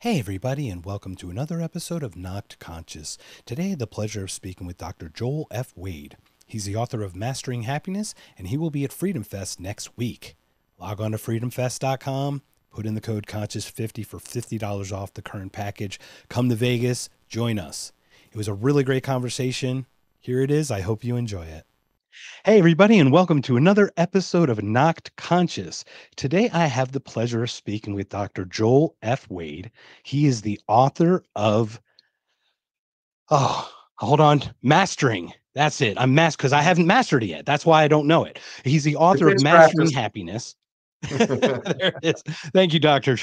Hey, everybody, and welcome to another episode of Knocked Conscious. Today, I had the pleasure of speaking with Dr. Joel F. Wade. He's the author of Mastering Happiness, and he will be at FreedomFest next week. Log on to freedomfest.com, put in the code Conscious50 for $50 off the current package. Come to Vegas, join us. It was a really great conversation. Here it is. I hope you enjoy it. Hey, everybody, and welcome to another episode of Knocked Conscious. Today, I have the pleasure of speaking with Dr. Joel F. Wade. He is the author of, hold on, Mastering. That's it. Because I haven't mastered it yet. That's why I don't know it. He's the author of It's Mastering practice. Happiness. There it is. Thank you, Dr.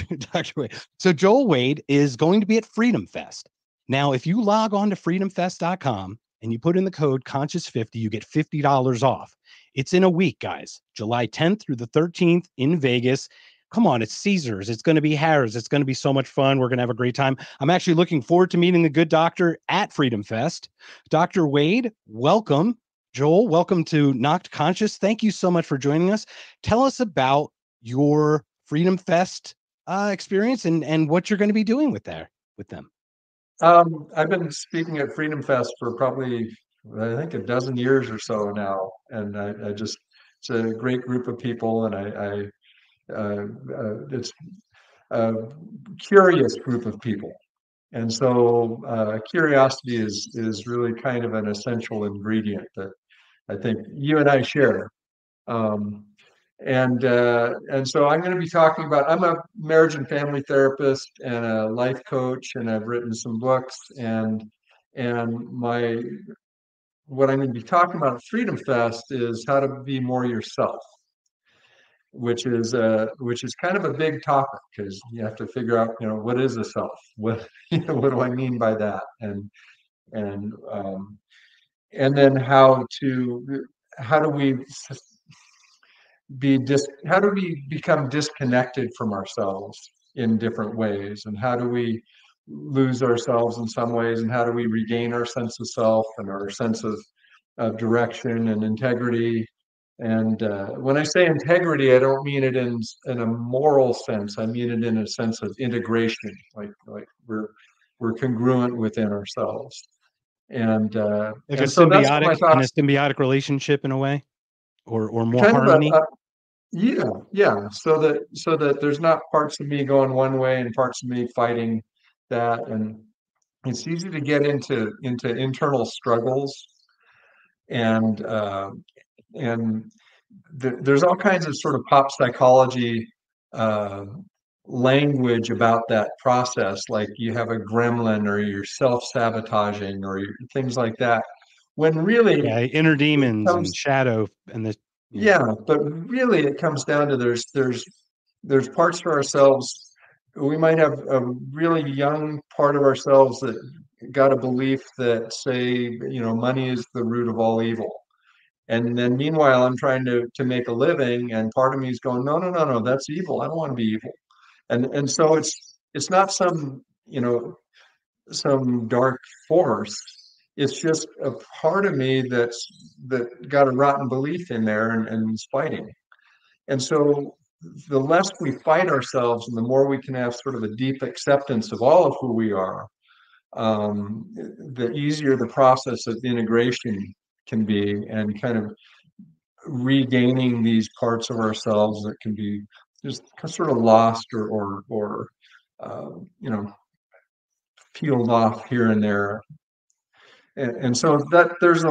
Wade. So Joel Wade is going to be at Freedom Fest. Now, if you log on to freedomfest.com and you put in the code Conscious50, you get $50 off. It's in a week, guys. July 10th through the 13th in Vegas. Come on, it's Caesars. It's going to be Harrah's. It's going to be so much fun. We're going to have a great time. I'm actually looking forward to meeting the good doctor at Freedom Fest. Dr. Wade, welcome. Joel, welcome to Knocked Conscious. Thank you so much for joining us. Tell us about your Freedom Fest experience and what you're going to be doing with them. I've been speaking at Freedom Fest for probably, I think, a dozen years or so now, and I just it's a great group of people, and it's a curious group of people, and so curiosity is really kind of an essential ingredient that I think you and I share. Um, and so I'm going to be talking about. I'm a marriage and family therapist and a life coach, and I've written some books. And my what I'm going to be talking about at Freedom Fest is how to be more yourself, which is kind of a big topic because you have to figure out, what is a self? What what do I mean by that? And then how do we how do we become disconnected from ourselves in different ways, and how do we lose ourselves in some ways, and how do we regain our sense of self and our sense of direction and integrity. And when I say integrity, I don't mean it in a moral sense. I mean it in a sense of integration, like we're congruent within ourselves. and uh, Like and so that's what my a thoughts. symbiotic relationship in a way, or more Kind of harmony. yeah, so that there's not parts of me going one way and parts of me fighting that. And it's easy to get into internal struggles, and there's all kinds of sort of pop psychology uh, language about that process, like you have a gremlin, or you're self-sabotaging, or things like that, when really Yeah, inner it demons and comes. shadow and the yeah. Yeah, but really it comes down to there's parts of ourselves. We might have a really young part of ourselves that got a belief that, say, money is the root of all evil. And then meanwhile, I'm trying to make a living, and part of me is going, no, no, no, no, that's evil. I don't want to be evil. And so it's not some dark force. It's just a part of me that got a rotten belief in there, and is fighting. And so the less we fight ourselves, and the more we can have sort of a deep acceptance of all of who we are, the easier the process of integration can be, and kind of regaining these parts of ourselves that can be just sort of lost, or uh, you know peeled off here and there. And so that there's a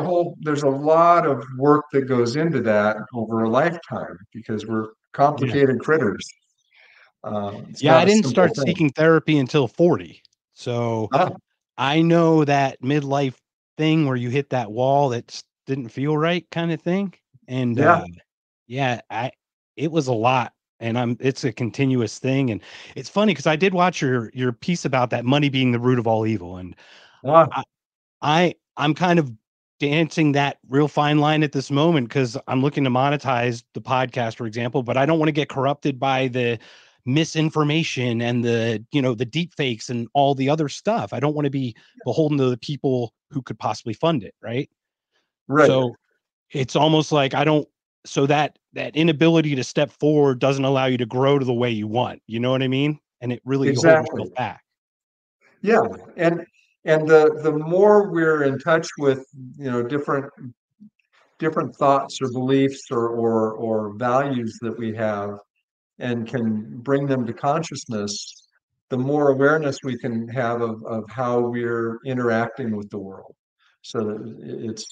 lot of work that goes into that over a lifetime, because we're Yeah. complicated critters. It's Yeah, I not a didn't simple start thing. seeking therapy until 40. So Ah, I know that midlife thing where you hit that wall that didn't feel right kind of thing. And yeah. yeah, it was a lot. And it's a continuous thing. And it's funny because I did watch your piece about that money being the root of all evil. And Ah, I, I'm kind of dancing that real fine line at this moment because I'm looking to monetize the podcast, for example, but I don't want to get corrupted by the misinformation and the deep fakes and all the other stuff. I don't want to be beholden to the people who could possibly fund it, right? right. So it's almost like I don't so that inability to step forward doesn't allow you to grow to the way you want. You know what I mean? And it really you hold yourself Exactly. back. Yeah, and the more we're in touch with, different thoughts or beliefs or values that we have, and can bring them to consciousness, the more awareness we can have of how we're interacting with the world. So that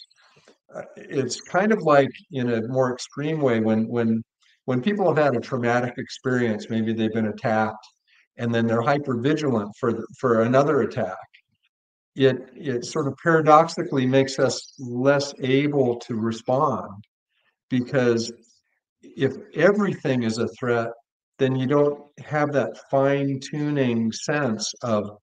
it's kind of like, in a more extreme way, when people have had a traumatic experience, maybe they've been attacked, and then they're hyper vigilant for another attack. It sort of paradoxically makes us less able to respond, because if everything is a threat, then you don't have that fine tuning sense of,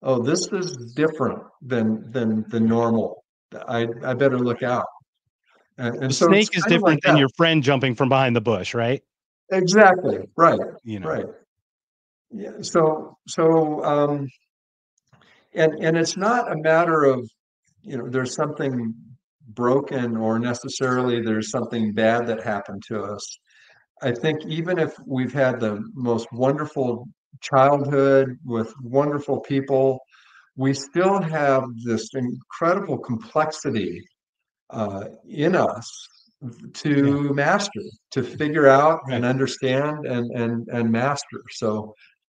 oh, this is different than the normal. I better look out. And The so it's snake is kind of like different than that. your friend jumping from behind the bush, right? Exactly. Right. You know, Right. Yeah. And it's not a matter of, there's something broken, or necessarily there's something bad that happened to us. I think even if we've had the most wonderful childhood with wonderful people, we still have this incredible complexity in us yeah. to master, to figure out and Right. understand and master. So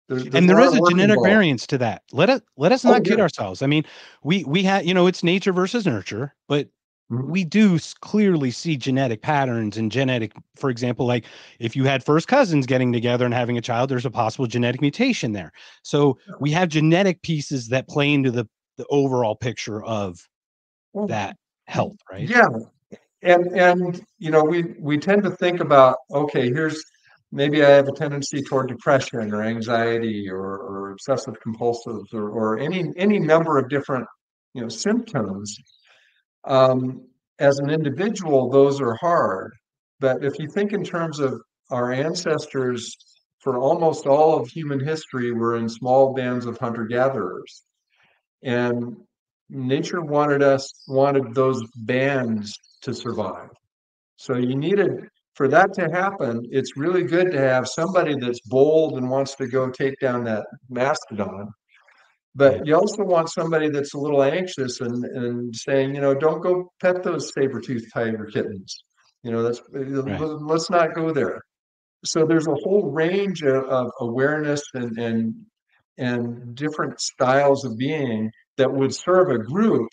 there's And a there lot is of a work genetic involved. variance to that. Let us Oh not kid yeah. ourselves. I mean, we had, it's nature versus nurture, but Mhm. we do clearly see genetic patterns and genetic, for example, like if you had first cousins getting together and having a child, there's a possible genetic mutation there. So we have genetic pieces that play into the overall picture of Well, that health, right? yeah, and we tend to think about, okay, here's, maybe I have a tendency toward depression or anxiety or obsessive compulsive, or any number of different symptoms. um, as an individual, those are hard, but if you think in terms of our ancestors, for almost all of human history, were in small bands of hunter-gatherers, and nature wanted those bands to survive. So you needed, for that to happen, it's really good to have somebody that's bold and wants to go take down that mastodon. Yeah. But you also want somebody that's a little anxious and saying, don't go pet those saber-toothed tiger kittens. That's, Right. let's not go there. So there's a whole range of awareness and different styles of being that would serve a group,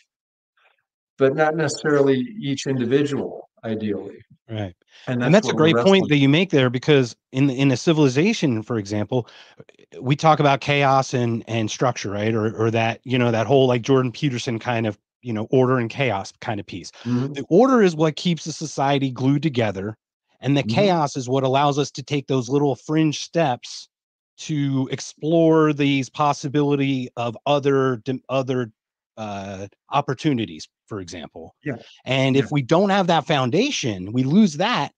but not necessarily each individual, ideally. Right. And And that's that's a what we're great point wrestling. that you make there, because in a civilization, for example, we talk about chaos and structure, right? Or that, that whole like Jordan Peterson kind of, order and chaos kind of piece. Hmm. The order is what keeps the society glued together, and the Hmm. chaos is what allows us to take those little fringe steps to explore these possibility of other opportunities, for example. Yeah, And yeah. if we don't have that foundation, we lose that,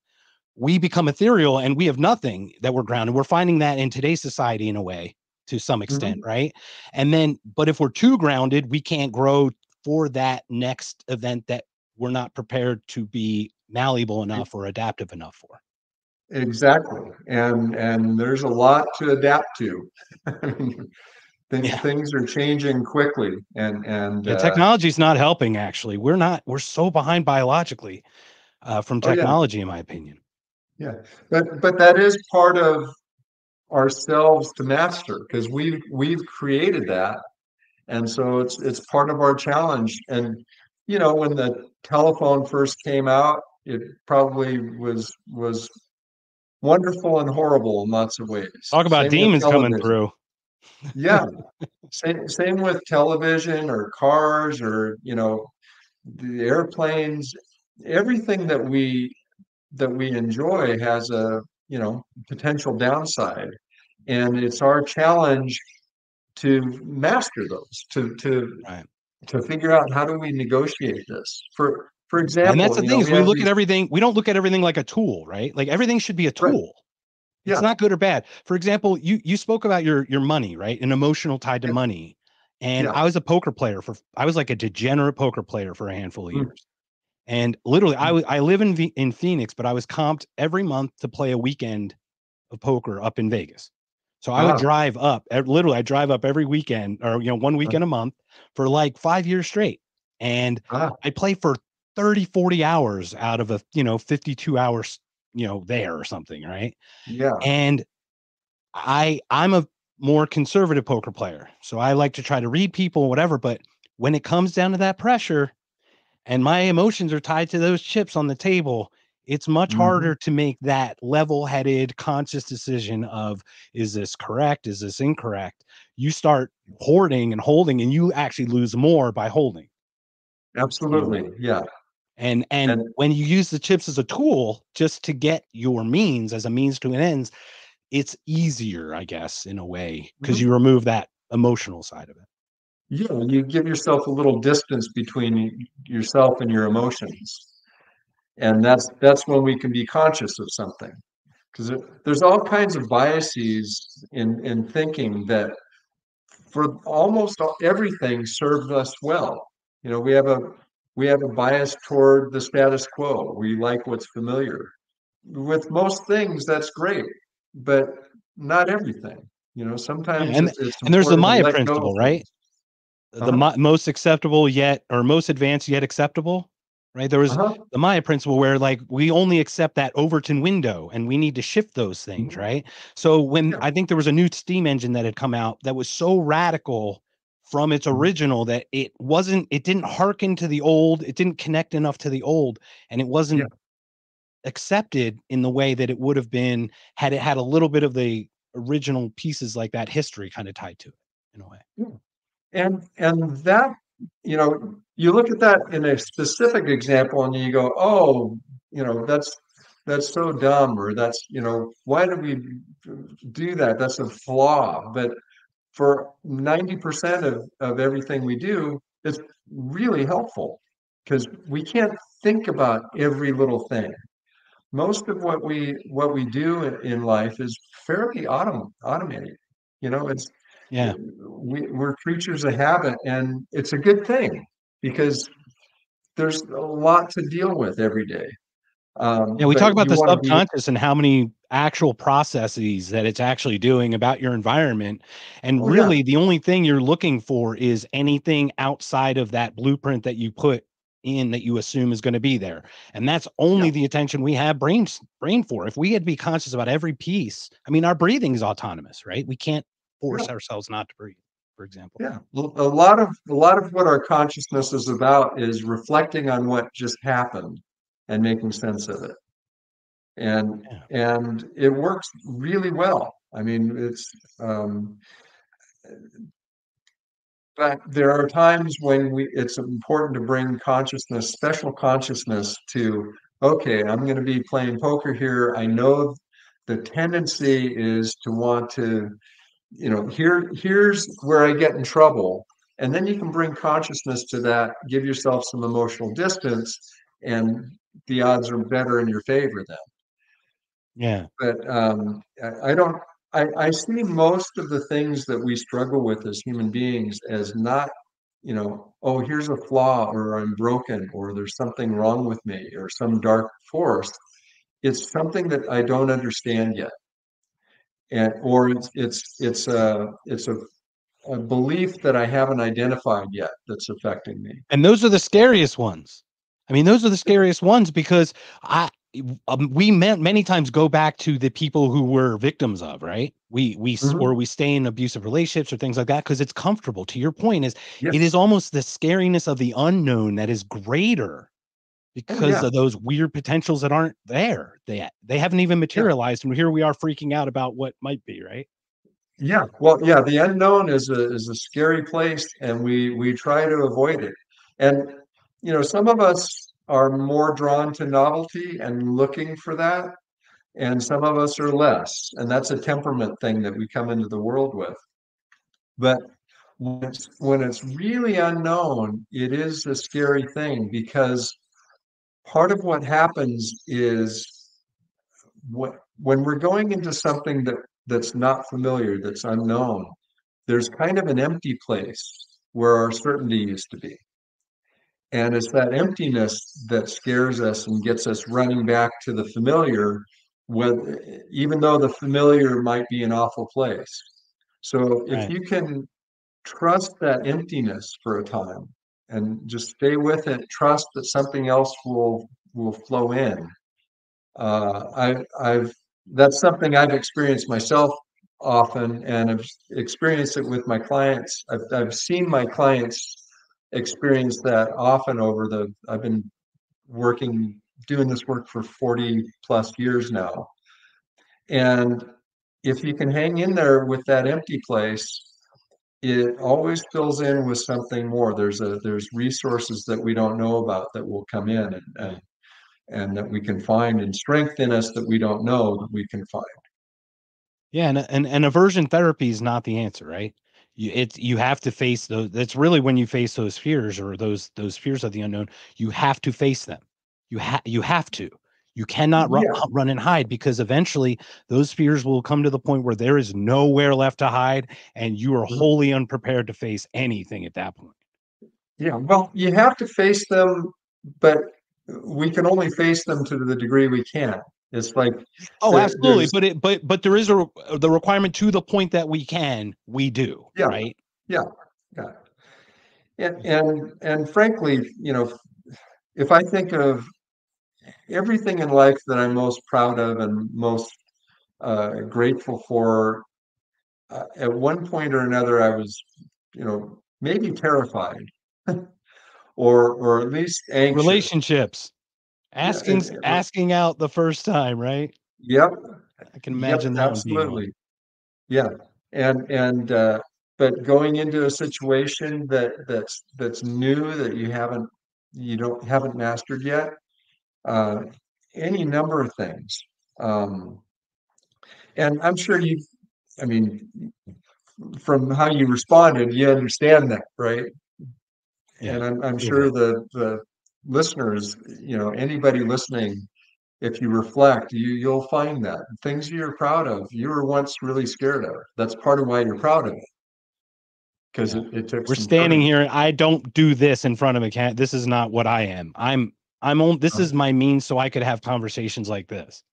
we become ethereal and we have nothing that we're grounded. We're finding that in today's society in a way, to some extent, Hmm. right? And then, but if we're too grounded, we can't grow for that next event that we're not prepared to be malleable enough or adaptive enough for. Exactly. And there's a lot to adapt to. I mean, Yeah. things are changing quickly, and Yeah. Technology is not helping, actually. We're so behind biologically from oh yeah, technology, in my opinion. yeah. But that is part of ourselves to master, because we've created that, and so it's part of our challenge. And when the telephone first came out, it probably was wonderful and horrible in lots of ways. Talk about Same with demons coming television. through. Yeah, same with television or cars, or the airplanes. Everything that we enjoy has a potential downside, and it's our challenge to master those, Right. to figure out, how do we negotiate this. For And that's example, the thing, is we we have look at these. everything, we don't look at everything like a tool, right? Like everything should be a Right. tool. It's Yeah. not good or bad. For example, you spoke about your money, right? An emotional tied to Yeah. money. And Yeah. I was like a degenerate poker player for a handful of Mm, years. And literally mm, I live in Phoenix, but I was comped every month to play a weekend of poker up in Vegas. So I would Ah, drive up, literally, I drive up every weekend or, 1 weekend a month for like 5 years straight. And ah, I play for 30, 40 hours out of a, 52 hours, there or something. Right. yeah. And I'm a more conservative poker player. So I like to try to read people, whatever. But when it comes down to that pressure, and my emotions are tied to those chips on the table, it's much Hmm. harder to make that level-headed, conscious decision of, is this correct? Is this incorrect? You start hoarding and holding, and you actually lose more by holding in a way. Absolutely. Yeah. And And when you use the chips as a tool just to get your means as a means to an ends, it's easier, I guess, in a way, because mhm, you remove that emotional side of it. yeah, you give yourself a little distance between yourself and your emotions. And that's when we can be conscious of something. Because there's all kinds of biases in thinking that for almost everything served us well. We have a bias toward the status quo. We like what's familiar. With most things, that's great, but not everything. Yeah, Sometimes and it's and there's the important to Maya let go of principle, right? things. The Uh-huh. most acceptable yet, or most advanced yet acceptable, right? There was Uh-huh. the Maya principle where like we only accept that Overton window and we need to shift those things, Mhm. right? So when Yeah. I think there was a new steam engine that had come out that was so radical from its Mhm. original that it didn't hearken to the old, it didn't connect enough to the old, and it Yeah. wasn't accepted in the way that it would have been had it had a little bit of the original pieces like that history kind of tied to it in a way. Yeah. And that, you look at that in a specific example and you go, oh, that's so dumb, or why do we do that? That's a flaw. But for 90% of everything we do, it's really helpful because we can't think about every little thing. Most of what we do in life is fairly automated. It's Yeah. we're creatures of habit, and it's a good thing because there's a lot to deal with every day. Yeah, we talk But about you the want to be, subconscious and how many actual processes that it's actually doing about your environment. And oh yeah, really, the only thing you're looking for is anything outside of that blueprint that you put in that you assume is going to be there. And that's yeah, only the attention we have brain for. If we had to be conscious about every piece, I mean, our breathing is autonomous, right? We can't yeah, force ourselves not to breathe, for example. yeah. A lot of what our consciousness is about is reflecting on what just happened and making sense of it. and Yeah. and it works really well. I mean, um, but there are times when it's important to bring consciousness, special consciousness to, okay, I'm going to be playing poker here. I know the tendency is to want to, here's where I get in trouble. And then you can bring consciousness to that, give yourself some emotional distance, and the odds are better in your favor then. Yeah. But I don't. I see most of the things that we struggle with as human beings as not, oh, here's a flaw, or I'm broken, or there's something wrong with me, or some dark force. It's something that I don't understand yet, and or it's a belief that I haven't identified yet that's affecting me. And those are the scariest ones. I mean, those are the scariest ones because I we meant many times go back to the people who were victims of, right? Or Mhm. we stay in abusive relationships or things like that because it's comfortable. To your point, is it Yes. is almost the scariness of the unknown that is greater Oh because yeah. of those weird potentials that aren't there. They haven't even Yeah. materialized, and here we are freaking out about what might be, right? Yeah, well, yeah, the unknown is a scary place, and we try to avoid it. And some of us are more drawn to novelty and looking for that, and some of us are less. And that's a temperament thing that we come into the world with. But when it's really unknown, it is a scary thing because part of what happens is when we're going into something that's not familiar, that's unknown, there's kind of an empty place where our certainty used to be. And it's that emptiness that scares us and gets us running back to the familiar even though the familiar might be an awful place. So if Right. you can trust that emptiness for a time and just stay with it, trust that something else will flow in. I've That's something I've experienced myself often, and I've experienced it with my clients. I've seen my clients experience that often over the. I've been working doing this work for 40 plus years now, and if you can hang in there with that empty place, it always fills in with something more. There's resources that we don't know about that will come in, and that we can find, and strength in us that we don't know that we can find. Yeah, and aversion therapy is not the answer, right? You have to face those. That's really when you face those fears, or those fears of the unknown. You have to face them. You have to. You cannot Yeah. run and hide, because eventually those fears will come to the point where there is nowhere left to hide, and you are Mhm. wholly unprepared to face anything at that point. Yeah. Well, you have to face them, but we can only face them to the degree we can. It's like Oh, absolutely. there's But there is the requirement to the point that we do, yeah, right? yeah, yeah. And frankly, if I think of everything in life that I'm most proud of and most grateful for, at one point or another, I was, maybe terrified, or at least anxious. Relationships. Yeah. Asking out the first time, right? Yep. I can Yep. imagine that one being one. Absolutely. Yeah. And but going into a situation that's new, that you haven't mastered yet, uh, any number of things. Um, and I'm sure I mean, from how you responded, you understand that, right? Yeah, And I'm sure totally. the listeners, anybody listening, if you reflect, you'll find that things you're proud of, you were once really scared of. That's part of why you're proud of it, because Yeah. it took We're some standing courage. here and I don't do this in front of a cat. This is not what I am. I'm on this Uh, is my means so I could have conversations like this.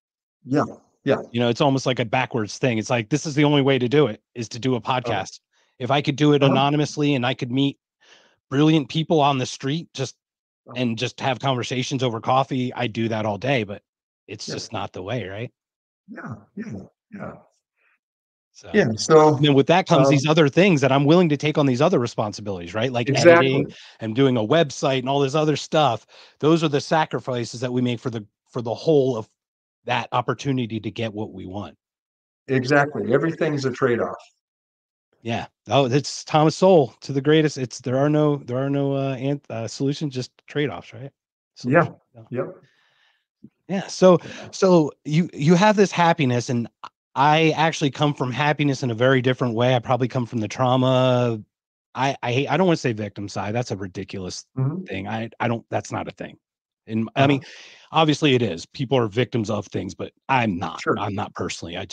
yeah, yeah, It's almost like a backwards thing. It's like this is the only way to do it, is to do a uh, podcast. If I could do it uh, anonymously and I could meet brilliant people on the street uh, just have conversations over coffee, I do that all day, but it's yeah, just not the way, right? yeah, yeah, yeah, So, yeah. So, and then with that comes these um, other things that I'm willing to take on, these other responsibilities, right? Like editing exactly, and doing a website and all this other stuff. Those are the sacrifices that we make for the whole of that opportunity to get what we want. exactly. Everything's a trade-off. Yeah. Oh, it's Thomas Sowell to the greatest. It's there are no solutions, just trade-offs, right? Yeah, Solution. No. yep, Yeah. So yeah, you have this happiness, and I actually come from happiness in a very different way. I probably come from the trauma. I don't want to say victim side. That's a ridiculous mhm, thing. I don't. That's not a thing. And I mean, uh-huh, obviously it is. People are victims of things, but I'm not. sure. I'm not personally. Yeah.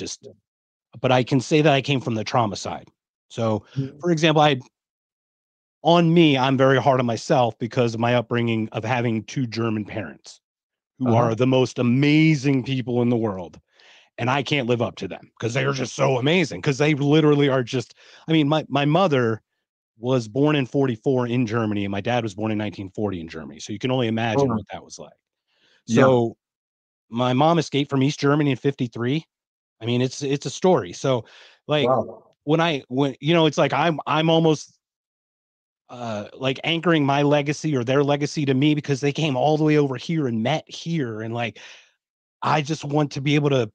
But I can say that I came from the trauma side. So, Mhm, for example, I'm very hard on myself because of my upbringing of having two German parents who uh-huh. are the most amazing people in the world. And I can't live up to them because they are just so amazing. Because they literally are just, I mean, my mother was born in 44 in Germany, and my dad was born in 1940 in Germany. So you can only imagine Oh, what that was like. yeah. So my mom escaped from East Germany in 53. I mean, it's a story. So like Wow. when it's like I'm almost like anchoring my legacy or their legacy to me, because they came all the way over here and met here. And like I just want to be able to,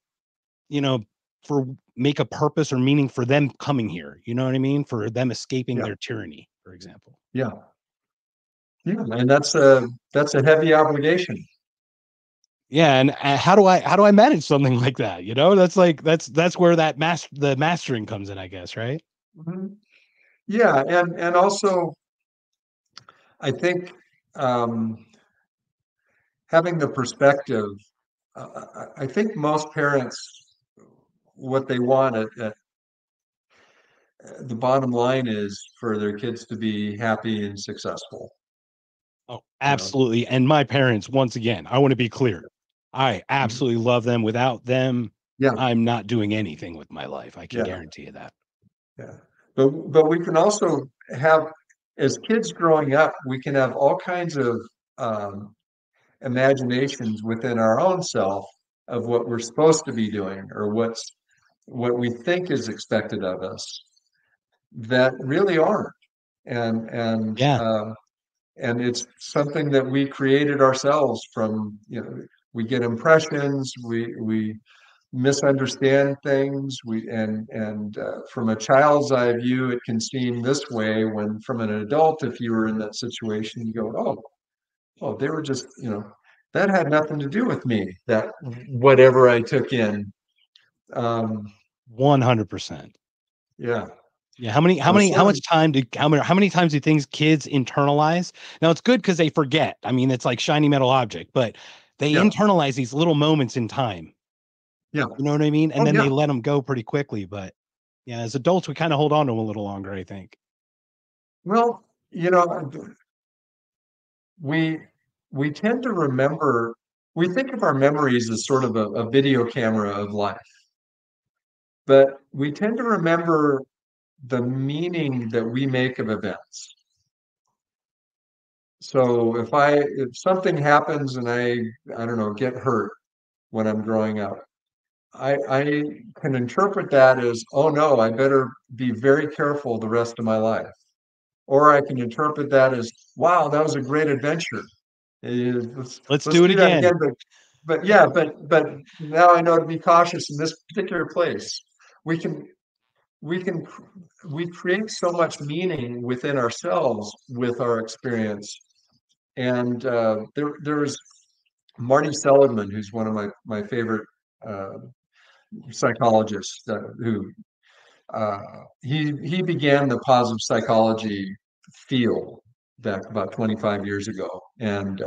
you know, for make a purpose or meaning for them coming here. You know what I mean? For them escaping Yeah, their tyranny, for example. yeah, yeah. And that's a heavy obligation. Yeah, and how do I manage something like that? That's like that's where the mastering comes in, I guess, right? Mhm. Yeah, and also I think, um, having the perspective. I think most parents, what they want at the bottom line is for their kids to be happy and successful. Oh, You know. absolutely. And my parents, once again, I want to be clear. I absolutely love them. Without them, Yeah, I'm not doing anything with my life. I can yeah, guarantee you that. yeah. But we can also have, as kids growing up, we can have all kinds of um, imaginations within our own self of what we're supposed to be doing or what we think is expected of us that really aren't. And and Yeah. um, and it's something that we created ourselves from, we get impressions, we misunderstand things, from a child's eye view it can seem this way, when from an adult, if you were in that situation, you go, oh, they were just, that had nothing to do with me, that whatever I took in. um 100%. yeah, Yeah. How much time how many times do things kids internalize? Now it's good because they forget. I mean, it's like shiny metal object, but they yeah, internalize these little moments in time. yeah. You know what I mean? And Oh then yeah. they let them go pretty quickly. But yeah, as adults, we kind of hold on to them a little longer, I think. Well, we we tend to remember, we think of our memories as sort of a video camera of life, but we tend to remember the meaning that we make of events. So if something happens and I don't know, get hurt when I'm growing up, I can interpret that as, oh no, I better be very careful the rest of my life. Or I can interpret that as, wow, that was a great adventure. Let's Let's do it do that again. again. But yeah, but now I know to be cautious in this particular place. We can we can we create so much meaning within ourselves with our experience. And there was Marty Seligman, who's one of my favorite uh, psychologists, who he began the positive psychology field back about 25 years ago, and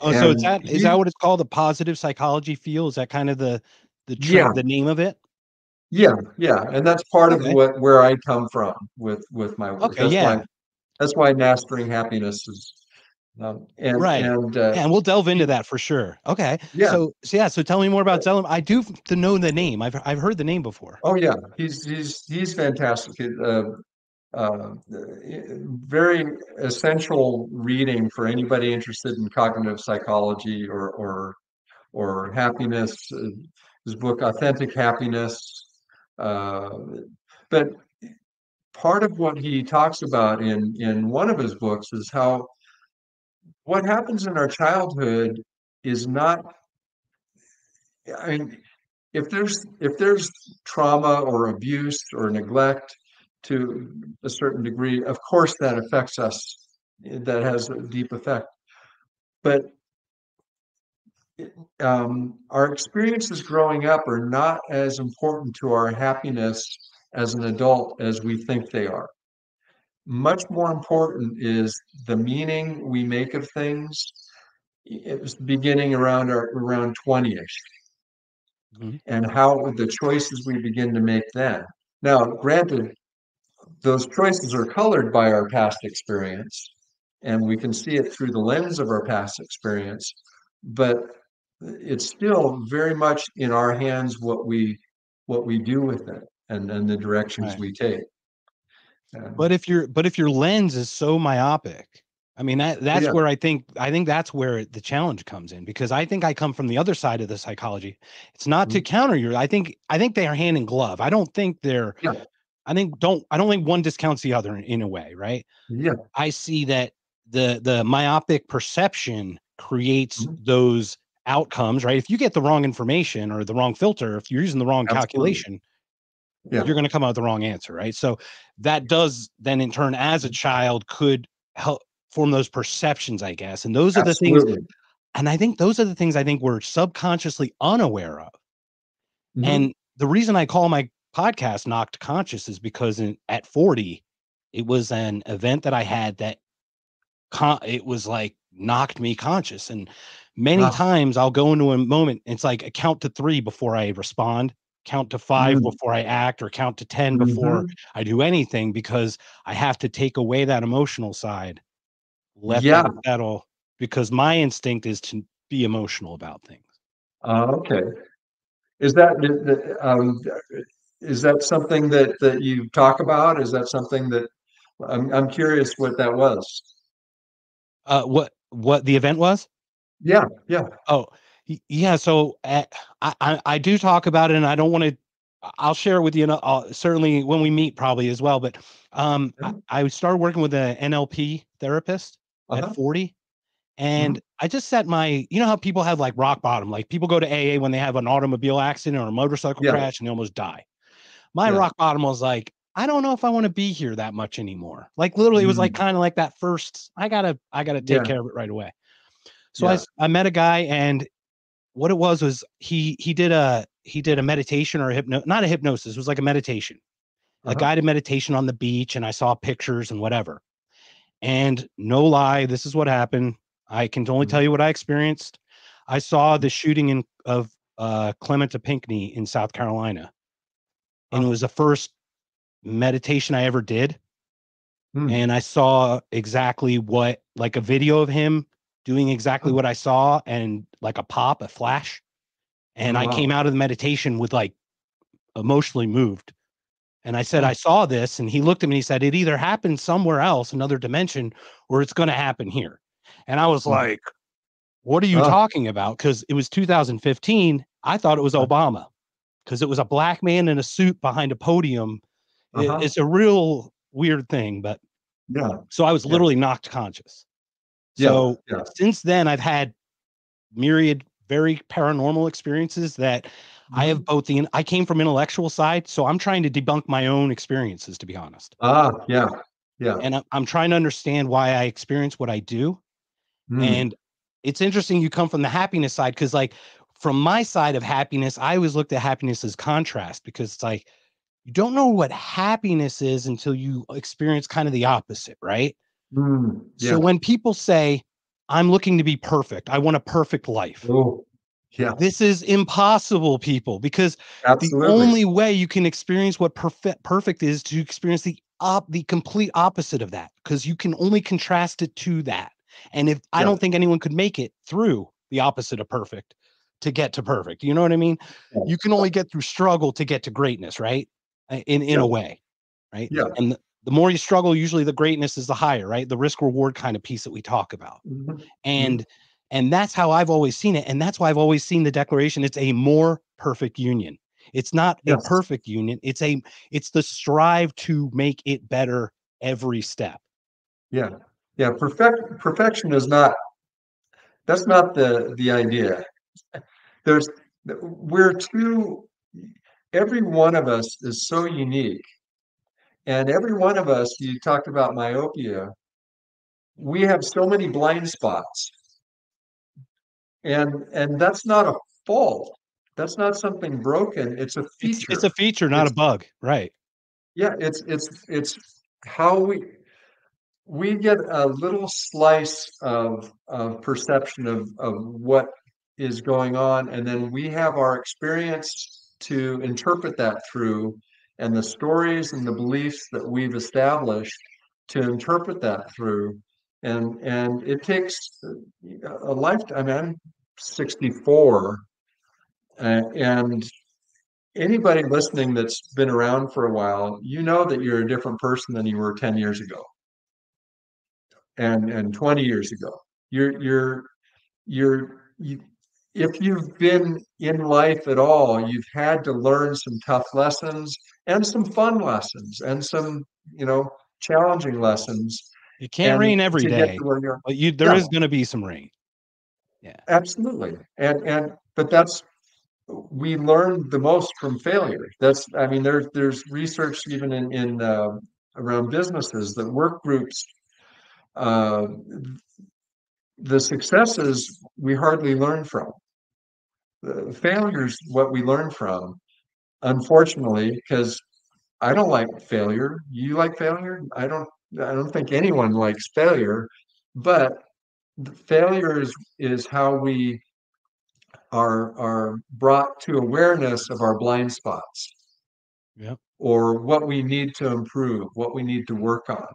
Oh, so is he that what it's called? The positive psychology field? Is that kind of yeah, the name of it? yeah, and that's part of Okay. where I come from with my work. Okay. Yeah. That's why mastering happiness is, Right. and Yeah, and we'll delve into he, that for sure. Okay. yeah. So yeah, so tell me more about Zellum. I do to know the name. I've heard the name before. Oh yeah, he's fantastic. Uh, Very essential reading for anybody interested in cognitive psychology or happiness. His book, Authentic Happiness. Uh, but part of what he talks about in one of his books is how what happens in our childhood is not. I mean, if there's trauma or abuse or neglect to a certain degree, of course that affects us. That has a deep effect. But our experiences growing up are not as important to our happiness as an adult as we think they are. Much more important is the meaning we make of things. It was beginning around 20ish, Mhm. and how the choices we begin to make then. Now, granted, those choices are colored by our past experience, and we can see it through the lens of our past experience, but it's still very much in our hands what we do with it, and the directions Right. we take. Um, But if your lens is so myopic, I mean that's yeah, where I think that's where the challenge comes in, because I think I come from the other side of the psychology. It's not to mm, counter your I think they are hand in glove. I don't think they're yeah, I don't think one discounts the other in a way, right? yeah, I see that the myopic perception creates mhm, those outcomes, right? If you get the wrong information or the wrong filter, if you're using the wrong absolutely, calculation, yeah, you're going to come out with the wrong answer, right? So that does then in turn as a child could help form those perceptions, I guess. And those are the things, absolutely. and I think those are the things I think we're subconsciously unaware of. Mhm. And the reason I call my podcast Knocked Conscious is because at 40, it was an event that I had that it was like knocked me conscious. And many Ah, times I'll go into a moment, it's like a count to 3 before I respond, count to 5 mm, before I act, or count to 10 before mhm. I do anything, because I have to take away that emotional side, let Yeah, that settle, because my instinct is be emotional about things. Okay. Is that is that something that you talk about? Is that something that I'm curious what that was? What the event was? Yeah, yeah. Oh, yeah. So I do talk about it, and I don't want to. I'll share it with you, certainly when we meet, probably as well. But Yeah. I started working with an NLP therapist at Uh-huh. 40, Hmm. and I just set my. You know how people have like rock bottom, like people go to AA when they have an automobile accident or a motorcycle Yeah, crash and they almost die. My yeah. rock bottom was like, I don't know if I want to be here that much anymore. Like literally, it was like Mm. kind of like that first. I gotta take Yeah, care of it right away. So yeah. I met a guy, and what it was he did a meditation or a not a hypnosis. It was like a meditation, a Uh-huh. guided meditation on the beach, and I saw pictures and whatever. And no lie, this is what happened. I can only Mhm. tell you what I experienced. I saw the shooting of Clement Pinckney in South Carolina, and it Uh, was the first meditation I ever did. mm. And I saw exactly what, like a video of him doing exactly Oh, what I saw, and like a flash. And oh, I came wow. out of the meditation with like emotionally moved. And I said, I Oh, saw this. And he looked at me and he said, it either happened somewhere else, another dimension, or it's going to happen here. And I was mm. like, what are you Oh, talking about? Because it was 2015. I thought it was Obama because it was a black man in a suit behind a podium. uh-huh. It's a real weird thing. But Yeah, so I was yeah, literally knocked conscious. yeah, So yeah. since then, I've had myriad very paranormal experiences that I have Mhm. both I came from intellectual side, so I'm trying to debunk my own experiences, to be honest. Ah, yeah, yeah. And I'm trying to understand why I experience what I do. Mm. And it's interesting you come from the happiness side, because like from my side of happiness, I always looked at happiness as contrast, because it's like you don't know what happiness is until you experience kind of the opposite, right? Mm. So Yeah. when people say, I'm looking to be perfect, I want a perfect life. Oh, yeah, This is impossible, people, because the absolutely. only way you can experience what perfect is to experience the complete opposite of that, because you can only contrast it to that. And if I Yeah, don't think anyone could make it through the opposite of perfect to get to perfect. You know what I mean? yeah, You can only get through struggle to get to greatness, right? In yeah, a way, right? yeah. And the more you struggle, usually the greatness is the higher, right? The risk reward kind of piece that we talk about. Mhm. Mhm. And that's how I've always seen it, and that's why I've always seen the declaration, it's a more perfect union. It's not a Yes. perfect union, it's the strive to make it better every step. Yeah. Yeah. Perfection is not, that's not the idea. There's, we're too, every one of us is so unique. And every one of us, you talked about myopia, we have so many blind spots. And that's not a fault. That's not something broken. It's a It's a feature. feature, not a It's, bug, right? yeah, it's how we get a little slice of perception of what is going on, and then we have our experience to interpret that through, and the stories and the beliefs that we've established to interpret that through. And it takes a lifetime. I mean, I'm 64, and anybody listening that's been around for a while, you know that you're a different person than you were 10 years ago and 20 years ago. You're you, if you've been in life at all, you've had to learn some tough lessons and some fun lessons and some, you know, challenging lessons, It can't and rain every to get day, to where you're. but there Yeah, is going to be some rain. Yeah. absolutely. And but that's, we learn the most from failure. That's, I mean, there's research even in around businesses that work groups, uh, the successes we hardly learn from. The failures, what we learn from, unfortunately, because I don't like failure. You like failure? I don't think anyone likes failure, but failure is how we are brought to awareness of our blind spots Yep. or what we need to improve, what we need to work on.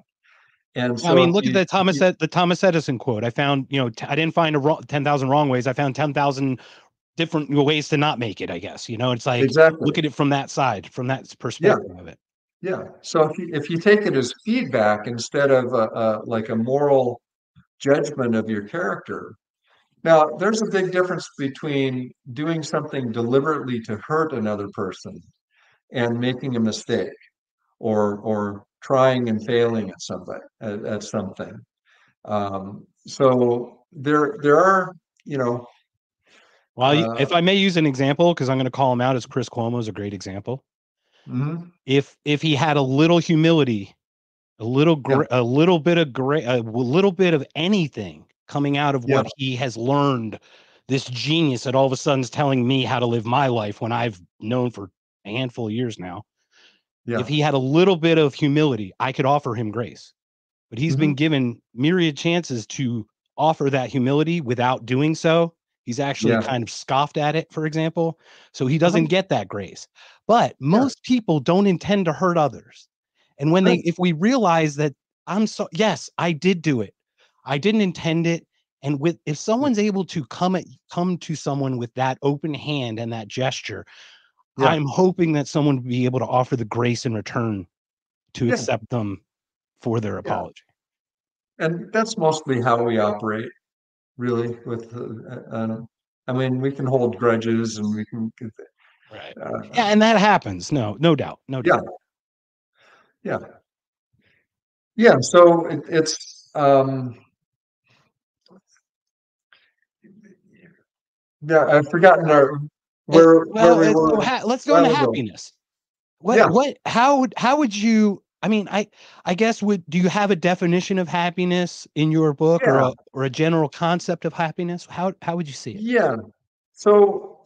And I so mean, look at the Thomas Edison quote. I found, I didn't find 10,000 wrong ways. I found 10,000 different ways to not make it, I guess. It's like, exactly, look at it from that side, from that yeah, perspective of it. yeah. So if you take it as feedback instead of like a moral judgment of your character. Now, there's a big difference between doing something deliberately to hurt another person and making a mistake, or trying and failing at something. So there are, you know, Well, uh, if I may use an example, because I'm going to call him out, as Chris Cuomo is a great example. mhm, If he had a little humility, yeah, a little bit of a little bit of anything coming out of yeah, what he has learned, this genius that all of a sudden is telling me how to live my life when I've known for a handful of years now. yeah, If he had a little bit of humility, I could offer him grace. But he's been mhm, given myriad chances to offer that humility without doing so. He's actually yeah, kind of scoffed at it, for example. So he uh-huh, doesn't get that grace. But yeah, most people don't intend to hurt others. And when right, if we realize that yes, I did do it. I didn't intend it. And if yeah, someone's able to come to someone with that open hand and that gesture, yeah, I'm hoping that someone would be able to offer the grace in return to yeah, accept them for their yeah. apology. And that's mostly how we operate, really. I mean, we can hold grudges and we can, Right. uh, Yeah, and that happens. No doubt. No yeah, doubt. yeah, yeah. So yeah. I've forgotten where Well, we so were a let's go into while ago. happiness. Yeah, How would you, I mean, I guess do you have a definition of happiness in your book, yeah, or a general concept of happiness? How would you see it? yeah. So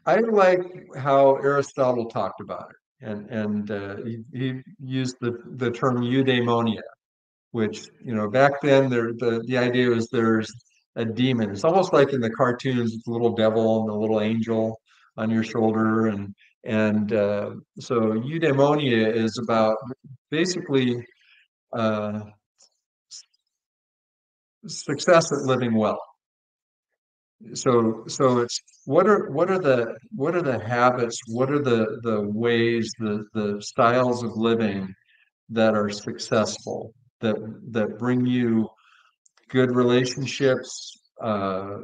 I like how Aristotle talked about it, and he used the term eudaimonia, which, back then, the idea was there's a demon. It's almost like in the cartoons, the little devil and the little angel on your shoulder, and so eudaimonia is about basically uh, success at living well. So it's what are the habits, what are the ways, the styles of living that are successful, that bring you good relationships, uh,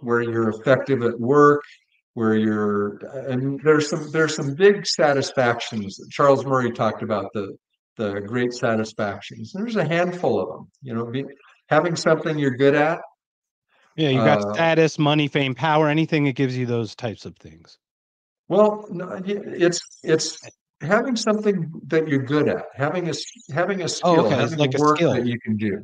where you're effective at work, where you're, and there's some big satisfactions. Charles Murray talked about the great satisfactions. There's a handful of them. Having something you're good at. Yeah, you got Uh, status, money, fame, power, anything that gives you those types of things. well, no, it's having something that you're good at, having a Oh, skill, okay. It's having like a work that skill. you can do.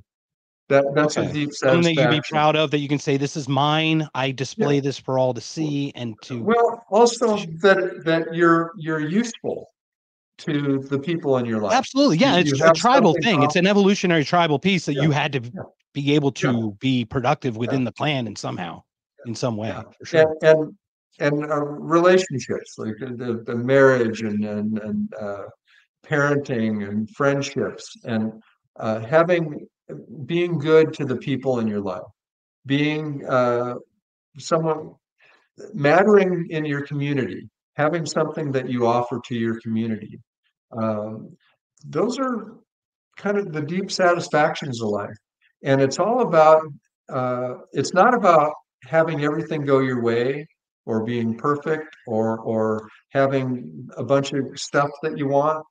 That's a Okay. deep Something that you'd be satisfaction. proud of, that you can say, this is mine. I Yeah. display this for all to see and Well, to also share. that you're useful to the people in your life. Absolutely. You Yeah, it's you a have tribal something to thing. It's offer. an evolutionary tribal piece that Yeah, you had to yeah, be able yeah, to be productive yeah, within the clan and somehow, in some yeah. way, for And sure. and and relationships, like the marriage, and parenting and friendships, and having being good to the people in your life, being someone mattering in your community, having something that you offer to your community. Um, those are kind of the deep satisfactions of life. And it's not about having everything go your way, or being perfect, or having a bunch of stuff that you want,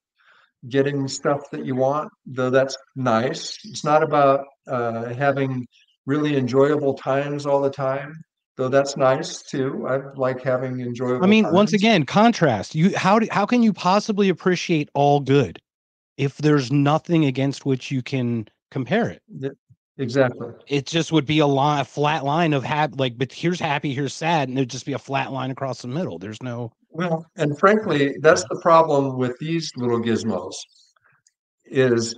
getting stuff that you want, though that's nice. It's not about having really enjoyable times all the time, though that's nice too. I like having I enjoyable mean, once times. again, contrast. How can you possibly appreciate all good if there's nothing against which you can compare it? Yeah, exactly. It just would be a flat line of like, but here's happy, here's sad, and it'd just be a flat line across the middle. There's no, Well, and frankly, that's the problem with these little gizmos, is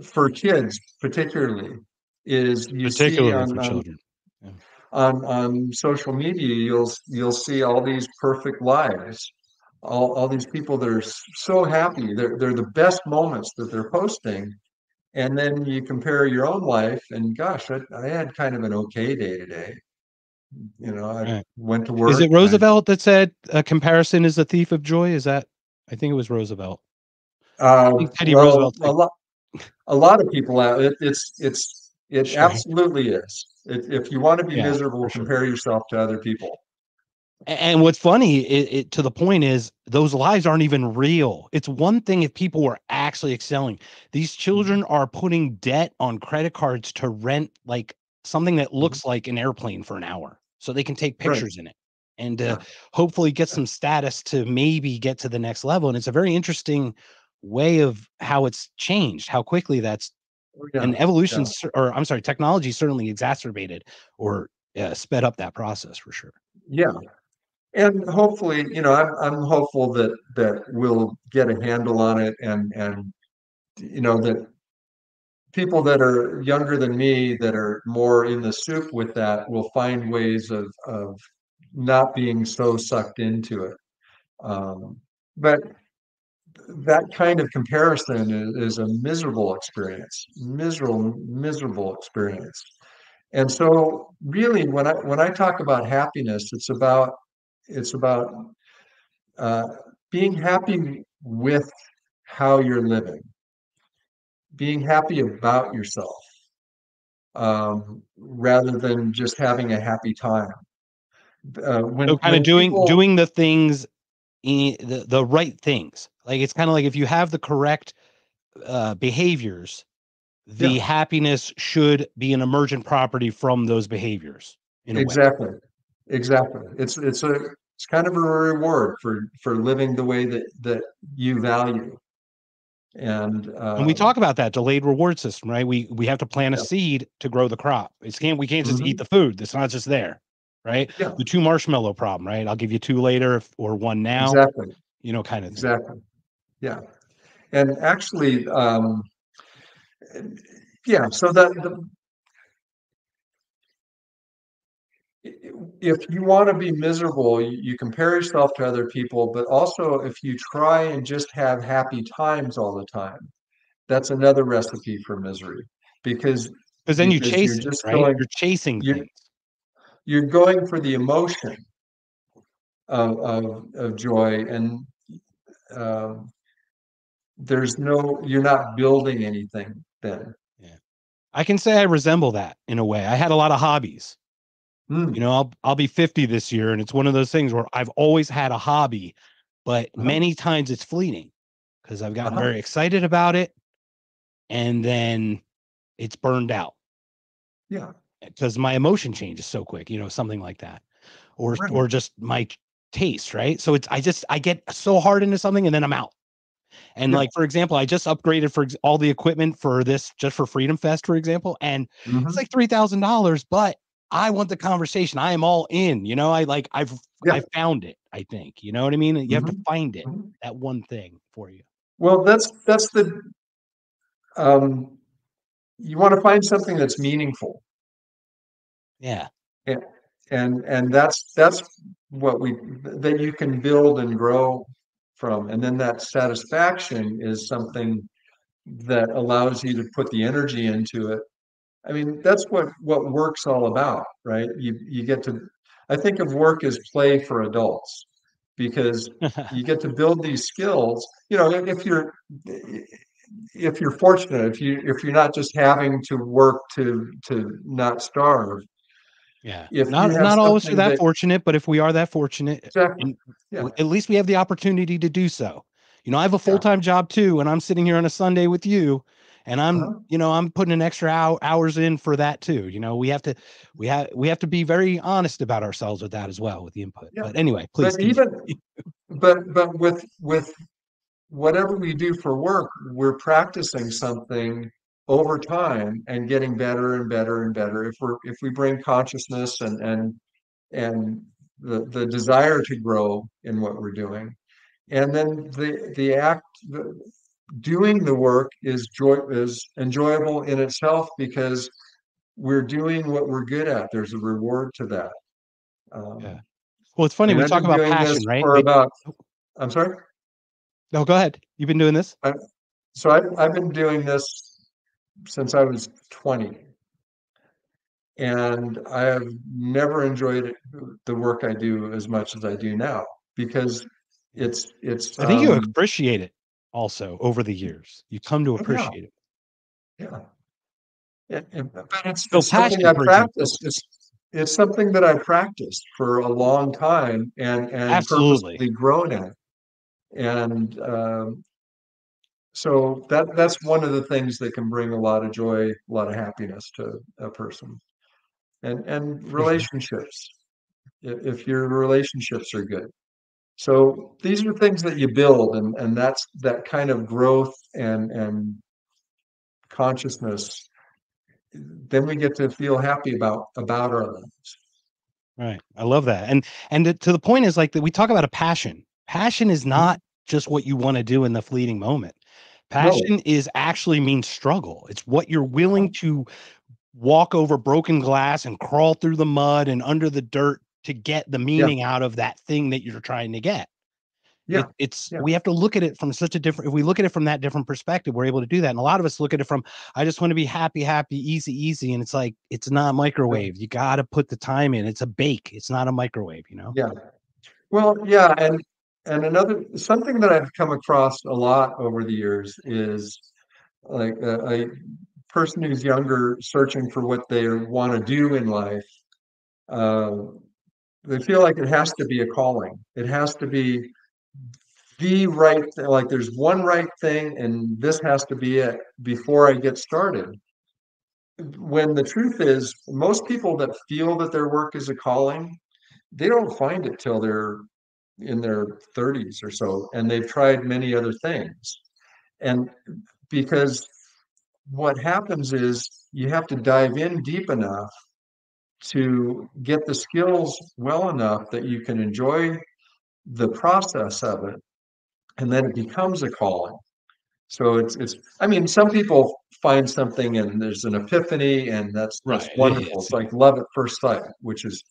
for kids particularly, is you see particularly on for on children. Yeah. on, on social media, you'll see all these perfect lives, all these people that are so happy. They're the best moments that they're posting. And then you compare your own life, and gosh, I had kind of an okay day today. I Right. went to Is work. it Roosevelt that said a comparison is the thief of joy? Is that? I think it was Roosevelt. I think Teddy Well, Roosevelt said, a lot of people out. It sure. absolutely is. If you want to be Yeah, miserable, for sure. compare yourself to other people. And what's funny, to the point is, those lives aren't even real. It's one thing if people were actually excelling. These Mhm, children are putting debt on credit cards to rent like something that mhm. looks like an airplane for an hour so they can take Right. pictures in it and Yeah. hopefully get Yeah. some status to maybe get to the next level. And it's a very interesting way of how it's changed, how quickly that's Oh, yeah. and evolution, Yeah. or I'm sorry, technology certainly exacerbated or sped up that process for sure. Yeah. And hopefully, I'm hopeful that we'll get a handle on it, and that people that are younger than me that are more in the soup with that will find ways of not being so sucked into it. But that kind of comparison is a miserable experience, miserable experience. And so really when I talk about happiness, it's about uh, being happy with how you're living, being happy about yourself, rather than just having a happy time. So kind of When doing people, doing the things the right things. Like it's kind of like if you have the correct behaviors, yeah, the happiness should be an emergent property from those behaviors in a way. exactly, exactly. It's kind of a reward for living the way that you value. And And we talk about that delayed reward system, right? We have to plant a yeah, seed to grow the crop. We can't just eat mhm, the food. It's not just there, right? yeah, The two marshmallow problem, right? I'll give you two later or one now, exactly, kind of thing. exactly, yeah. And actually, yeah. So if you want to be miserable, you compare yourself to other people, but also if you try and just have happy times all the time, that's another recipe for misery, because Because then you because you're chase it, just right? going You're chasing you're things. you're going for the emotion of joy, and um, you're not building anything then. Yeah. I can say I resemble that in a way. I had a lot of hobbies. Mm, I'll be 50 this year, and it's one of those things where I've always had a hobby, but uh-huh, many times it's fleeting because I've gotten uh-huh, very excited about it, and then it's burned out yeah, because my emotion changes so quick, something like that, right, or just my taste, right? So I get so hard into something, and then I'm out. And yeah, like, for example, I just upgraded all the equipment for this just for Freedom Fest, for example, and it's hmm, like $3,000, but I want the conversation. I am all in, yeah, I found it, I think. You know what I mean? You have to hmm, find it, hmm. that one thing for you. Well, that's the um, you want to find something that's meaningful. Yeah. And that's what we that you can build and grow from. And then that satisfaction is something that allows you to put the energy into it. I mean, that's what work's all about, right? You get to, I think of work as play for adults, because you get to build these skills. If you're fortunate, if you're not just having to work to not starve, Yeah. if you Not have not always something that that fortunate, but if we are that fortunate, exactly, and yeah, at least we have the opportunity to do so. I have a yeah, full-time job too, and I'm sitting here on a Sunday with you, and uh-huh, I'm putting an extra hours in for that too. We have to be very honest about ourselves with that as well with the input. yeah. But anyway, please But continue. even but with whatever we do for work, we're practicing something over time and getting better and better and better. If we bring consciousness and the desire to grow in what we're doing, and then doing the work is enjoyable in itself, because we're doing what we're good at. There's a reward to that. Yeah. Um, Well, it's funny and we I've talk been about doing this passion, right? for about I'm sorry. No, go ahead. You've been doing this? So I've been doing this since I was 20, and I have never enjoyed the work I do as much as I do now, because it's I think you appreciate it also over the years. You come to yeah, appreciate it. yeah. But So it's something passion, I for example. practiced. It's something that I practiced for a long time and Absolutely. purposefully grown at. And so that's one of the things that can bring a lot of joy, a lot of happiness to a person. And For sure. relationships, if your relationships are good. So these are things that you build, and that's that kind of growth and consciousness. Then we get to feel happy about our lives. Right. I love that. And to the point is like that we talk about a passion. Passion is not just what you want to do in the fleeting moment. No, Passion is actually means struggle. It's what you're willing to walk over broken glass and crawl through the mud and under the dirt to get the yeah, meaning out of that thing that you're trying to get. yeah, It's yeah, we have to look at it from such a different if we look at it from that different perspective, we're able to do that. And a lot of us look at it from, I just want to be happy, happy, easy, easy. And it's like, it's not no, microwave. You got to put the time in. It's a bake. It's not a microwave, you know? yeah. Well, yeah, and another something that I've come across a lot over the years is like a person who's younger searching for what they want to do in life. Uh, they feel like it has to be a calling. It has to be the right thing. Like there's one right thing, and this has to be it before I get started. When the truth is, most people that feel that their work is a calling, they don't find it till they're in their 30s or so, and they've tried many other things. And because what happens is you have to dive in deep enough to get the skills well enough that you can enjoy the process of it, and then it becomes a calling. So it's I mean, some people find something and there's an epiphany, and that's Right. It wonderful. hits. It's Yeah. like love at first sight, which is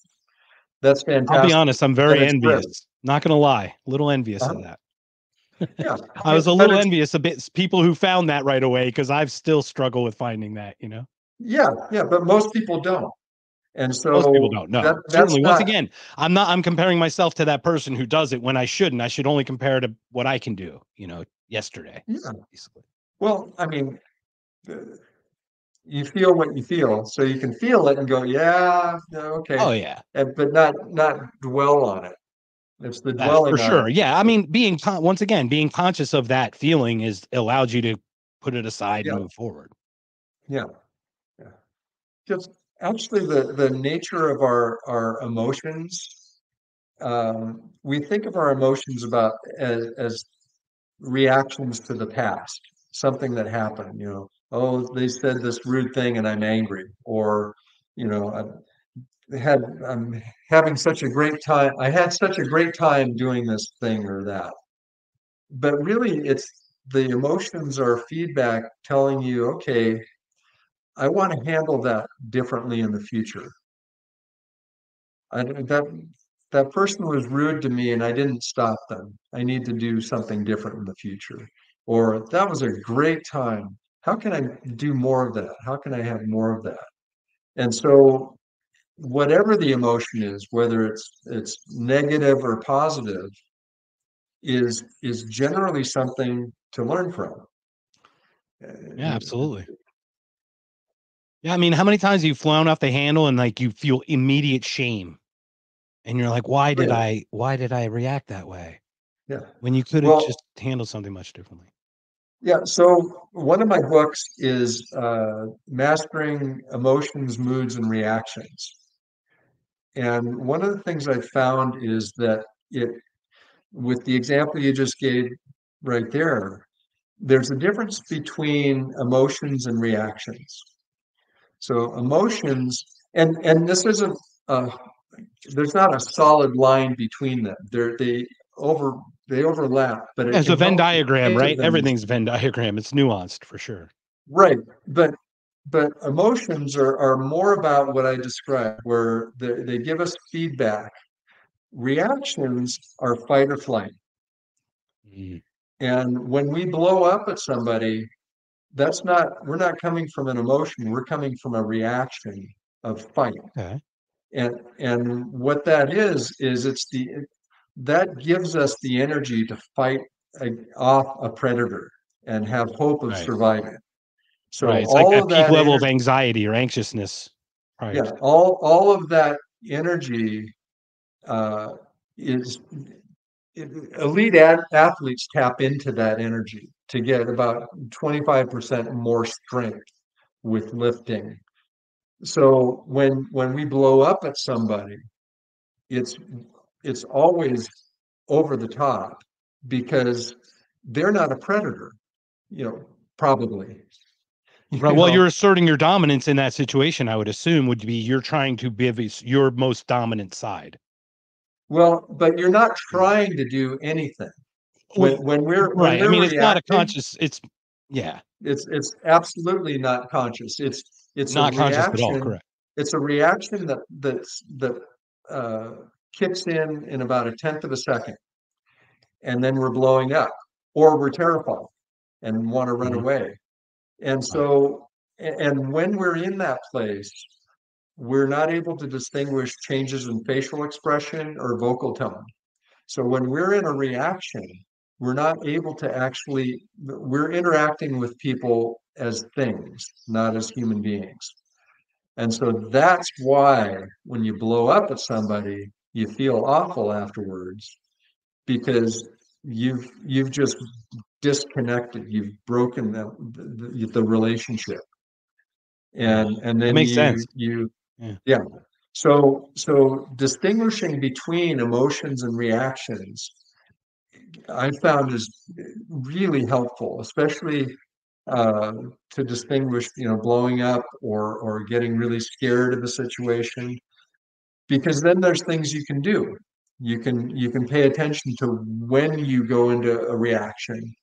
that's I'll be fantastic. honest. I'm But very it's rare. envious. Not going to lie. A little envious of Uh-huh. that. Yeah, I was a but little it's envious a bit people who found that right away because I've still struggled with finding that, you know? yeah, yeah, but most people don't. And Most people so don't know. that's Certainly, once not, again, I'm comparing myself to that person who does it when I shouldn't. I should only compare to what I can do, you know, yesterday, yeah. basically. Well, I mean, uh, you feel what you feel, so you can feel it and go, yeah, yeah, okay, Oh yeah, but not dwell on it. It's the that's for dwelling on it. sure. Yeah, I mean, once again, being conscious of that feeling is allows you to put it aside and Yeah, move forward. yeah, yeah. Just actually, the nature of our emotions. We think of our emotions about as reactions to the past, something that happened. Oh, they said this rude thing, and I'm angry, or I'm having such a great time. I had such a great time doing this thing or that. But really, it's the emotions are feedback telling you, okay, I want to handle that differently in the future. That person was rude to me and I didn't stop them. I need to do something different in the future. Or that was a great time. How can I do more of that? How can I have more of that? And so whatever the emotion is, whether it's negative or positive, is generally something to learn from. Yeah, Uh, absolutely. Yeah, I mean, how many times have you flown off the handle and like you feel immediate shame, and you're like, Oh yeah, why did I react that way yeah. when you could have Well, just handled something much differently? yeah. So one of my books is Mastering Emotions, Moods, and Reactions. And one of the things I found is that it, with the example you just gave right there, there's a difference between emotions and reactions. So emotions, and this isn't, uh, there's not a solid line between them. Over they overlap, but it As a can Venn help you diagram, think of right? them as Everything's Venn diagram. It's nuanced for sure. right. But emotions are more about what I described, where they give us feedback. Reactions are fight or flight. Mm. And when we blow up at somebody, we're not coming from an emotion, we're coming from a reaction of fight. Okay. And what that is that gives us the energy to fight off a predator and have hope of Right. surviving. So Right. It's like all that of peak that level of energy, anxiety or anxiousness prior yeah, to. all of that energy uh, is elite athletes tap into that energy to get about 25% more strength with lifting. So when we blow up at somebody, it's it's always over the top because they're not a predator, you know, probably. Right. You Well, know, you're asserting your dominance in that situation, I would assume, would be you're trying to be your most dominant side. well, but you're not Mm. trying to do anything. Well, When right. I we're mean, it's not a reacting, conscious, yeah, it's absolutely not conscious. It's a not conscious at all. reaction. Correct. It's a reaction that uh, kicks in about a tenth of a second, and then we're blowing up, or we're terrified and want to run Mhm. away. And Right. so, and when we're in that place, we're not able to distinguish changes in facial expression or vocal tone. So when we're in a reaction, we're not able to actually, we're interacting with people as things, not as human beings. And so that's why when you blow up at somebody, you feel awful afterwards because you've just disconnected, you've broken the relationship. Yeah. And That then makes sense. Yeah. yeah. So distinguishing between emotions and reactions I found is really helpful, especially uh, to distinguish, blowing up or getting really scared of a situation, because then there's things you can do. You can pay attention to when you go into a reaction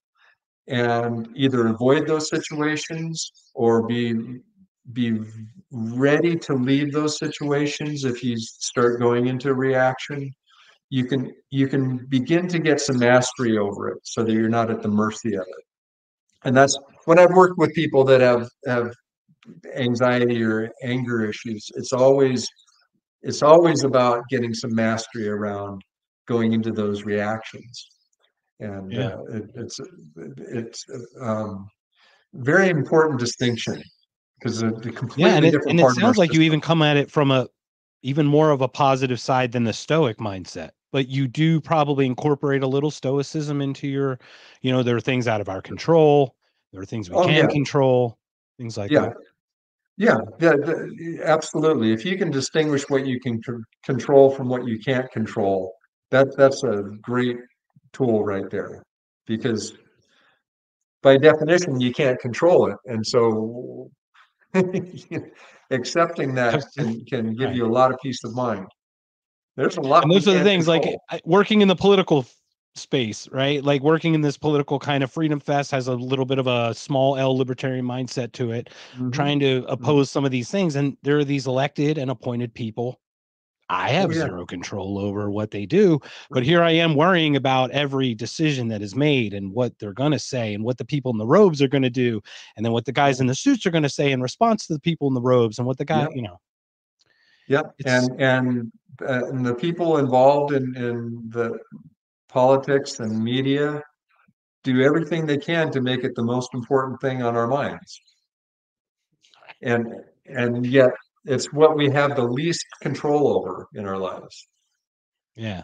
and either avoid those situations or be ready to leave those situations if you start going into reaction. You can begin to get some mastery over it so that you're not at the mercy of it. And that's when I've worked with people that have anxiety or anger issues. It's always about getting some mastery around going into those reactions, and Yeah. it's very important distinction because they're Yeah. And completely it, different and it part of our sounds like you system. even come at it from a, even more of a positive side than the stoic mindset, but you do probably incorporate a little stoicism into your, there are things out of our control. There are things we Oh can yeah, control, things like yeah, that. yeah, absolutely. If you can distinguish what you can control from what you can't control, that's a great tool right there, because by definition you can't control it, and so accepting that can give Right. you a lot of peace of mind. There's a lot And we those are the can't things like control. working in the political space, right? Like working in this political kind of Freedom Fest has a little bit of a small L libertarian mindset to it, Hmm. trying to Hmm. oppose some of these things. And there are these elected and appointed people. I Oh have yeah, zero control over what they do, but here I am worrying about every decision that is made and what they're going to say and what the people in the robes are going to do. And then what the guys in yeah, the suits are going to say in response to the people in the robes and what the guy, yeah, yeah. it's, And the people involved in the politics and media do everything they can to make it the most important thing on our minds. And and yet it's what we have the least control over in our lives. yeah.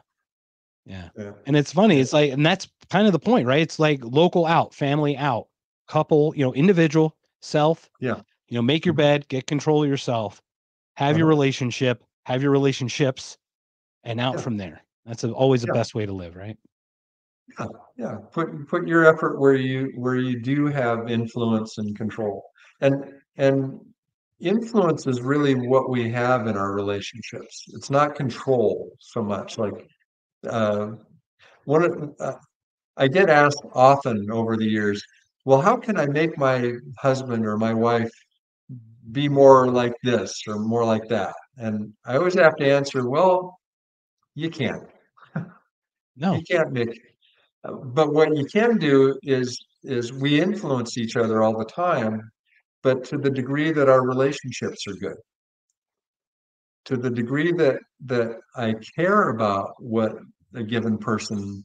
Yeah. Yeah. And it's funny. Yeah. It's like, and that's kind of the point, right? It's like local out, family out, couple, individual, self, Yeah. make your Mhm. bed, get control of yourself, have your Uh-huh. relationship, have your relationships, and out Yeah. from there. That's always the Yeah. best way to live, right? Yeah. Yeah. Put your effort where you do have influence and control. And influence is really what we have in our relationships. It's not control so much. Like uh, one of I get asked often over the years, well, how can I make my husband or my wife be more like this or more like that? And I always have to answer, well, you can't. You No. can't make. But what you can do is we influence each other all the time, but to the degree that our relationships are good, to the degree that I care about what a given person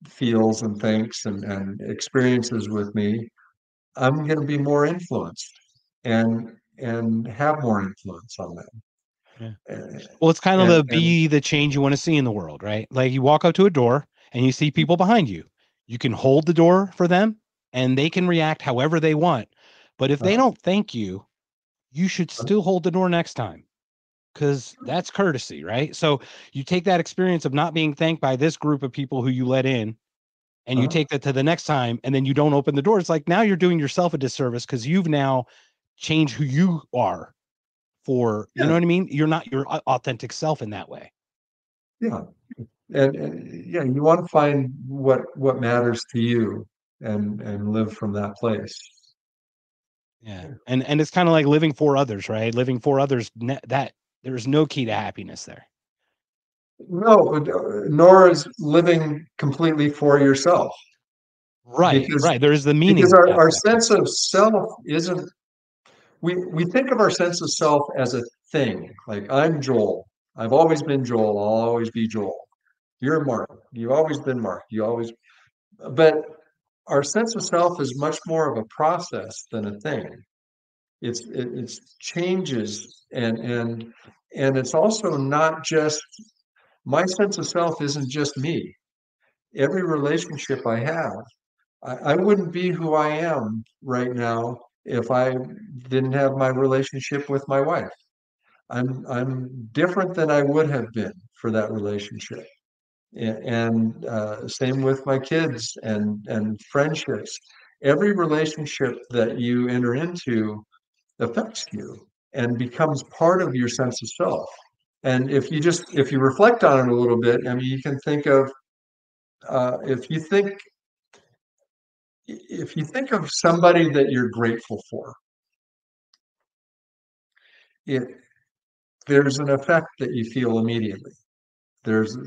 feels and thinks and experiences with me, I'm going to be more influenced and have more influence on them. Yeah. And Well, it's kind of the and be the change you want to see in the world, right? Like you walk up to a door and you see people behind you. You can hold the door for them and they can react however they want. But if they uh, don't thank you, you should uh, still hold the door next time because that's courtesy, right? So you take that experience of not being thanked by this group of people who you let in and you uh, take that to the next time and then you don't open the door. It's like now you're doing yourself a disservice because you've now changed who you are for, you yeah, know what I mean? You're not your authentic self in that way. yeah. And yeah, you want to find what matters to you and live from that place. Yeah. And it's kind of like living for others, right? Living for others, that there's no key to happiness there. No, nor is living completely for yourself, Right, because right. There is the because meaning our aspect of sense of self isn't, we think of our sense of self as a thing. Like I'm Joel. I've always been Joel. I'll always be Joel. You're Mark. You've always been Mark. You always, but our sense of self is much more of a process than a thing. It's changes and it's also not just my sense of self isn't just me. Every relationship I have, I wouldn't be who I am right now if I didn't have my relationship with my wife. I'm different than I would have been for that relationship. And same with my kids and friendships. Every relationship that you enter into affects you and becomes part of your sense of self. And if you reflect on it a little bit, I mean, you can think of uh, if you think if you think of somebody that you're grateful for, it there's an effect that you feel immediately. There's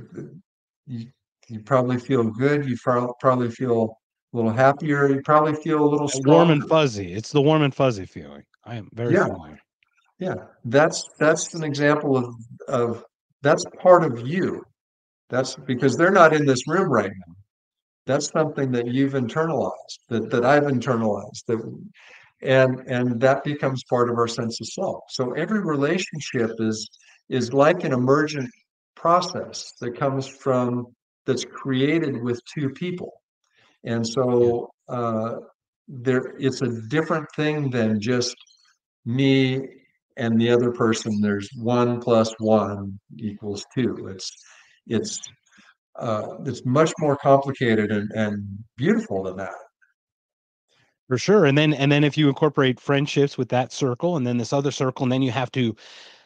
you, you probably feel good. You probably feel a little happier. You probably feel a little warm and stronger. fuzzy. It's the warm and fuzzy feeling. I am very Yeah, familiar. yeah. That's an example of that's part of you. That's because they're not in this room right now. That's something that you've internalized, that I've internalized, and that becomes part of our sense of self. So every relationship is like an emergent process that comes from that's created with two people. And Yeah. so there it's a different thing than just me and the other person. There's one plus one equals two. It's it's much more complicated and beautiful than that. For sure. And then if you incorporate friendships with that circle and then this other circle, and then you have to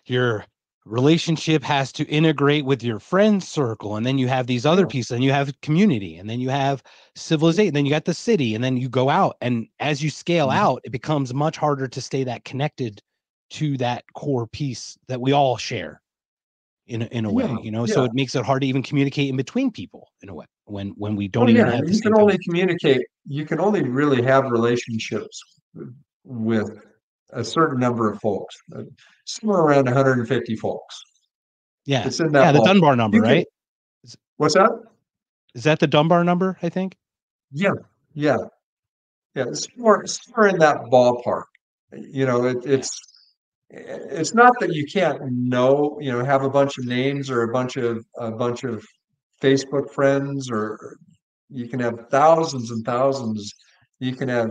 your relationship has to integrate with your friend circle and then you have these other Yeah. pieces and you have community and then you have civilization, then you got the city and then you go out and as you scale Mhm. out it becomes much harder to stay that connected to that core piece that we all share in a way, Yeah. you know, so Yeah. it makes it hard to even communicate in between people in a way when we Oh don't even yeah. have And the you same can only foundation. communicate, you can only really have relationships with a certain number of folks, somewhere around 150 folks. Yeah, It's in that yeah, the ballpark. Dunbar number, You can, right? is, what's that? is that the Dunbar number, I think? Yeah. Yeah. Yeah. Somewhere in that ballpark. You know, Yeah. it's not that you can't know, you know, have a bunch of names or a bunch of Facebook friends, or you can have thousands and thousands. You can have,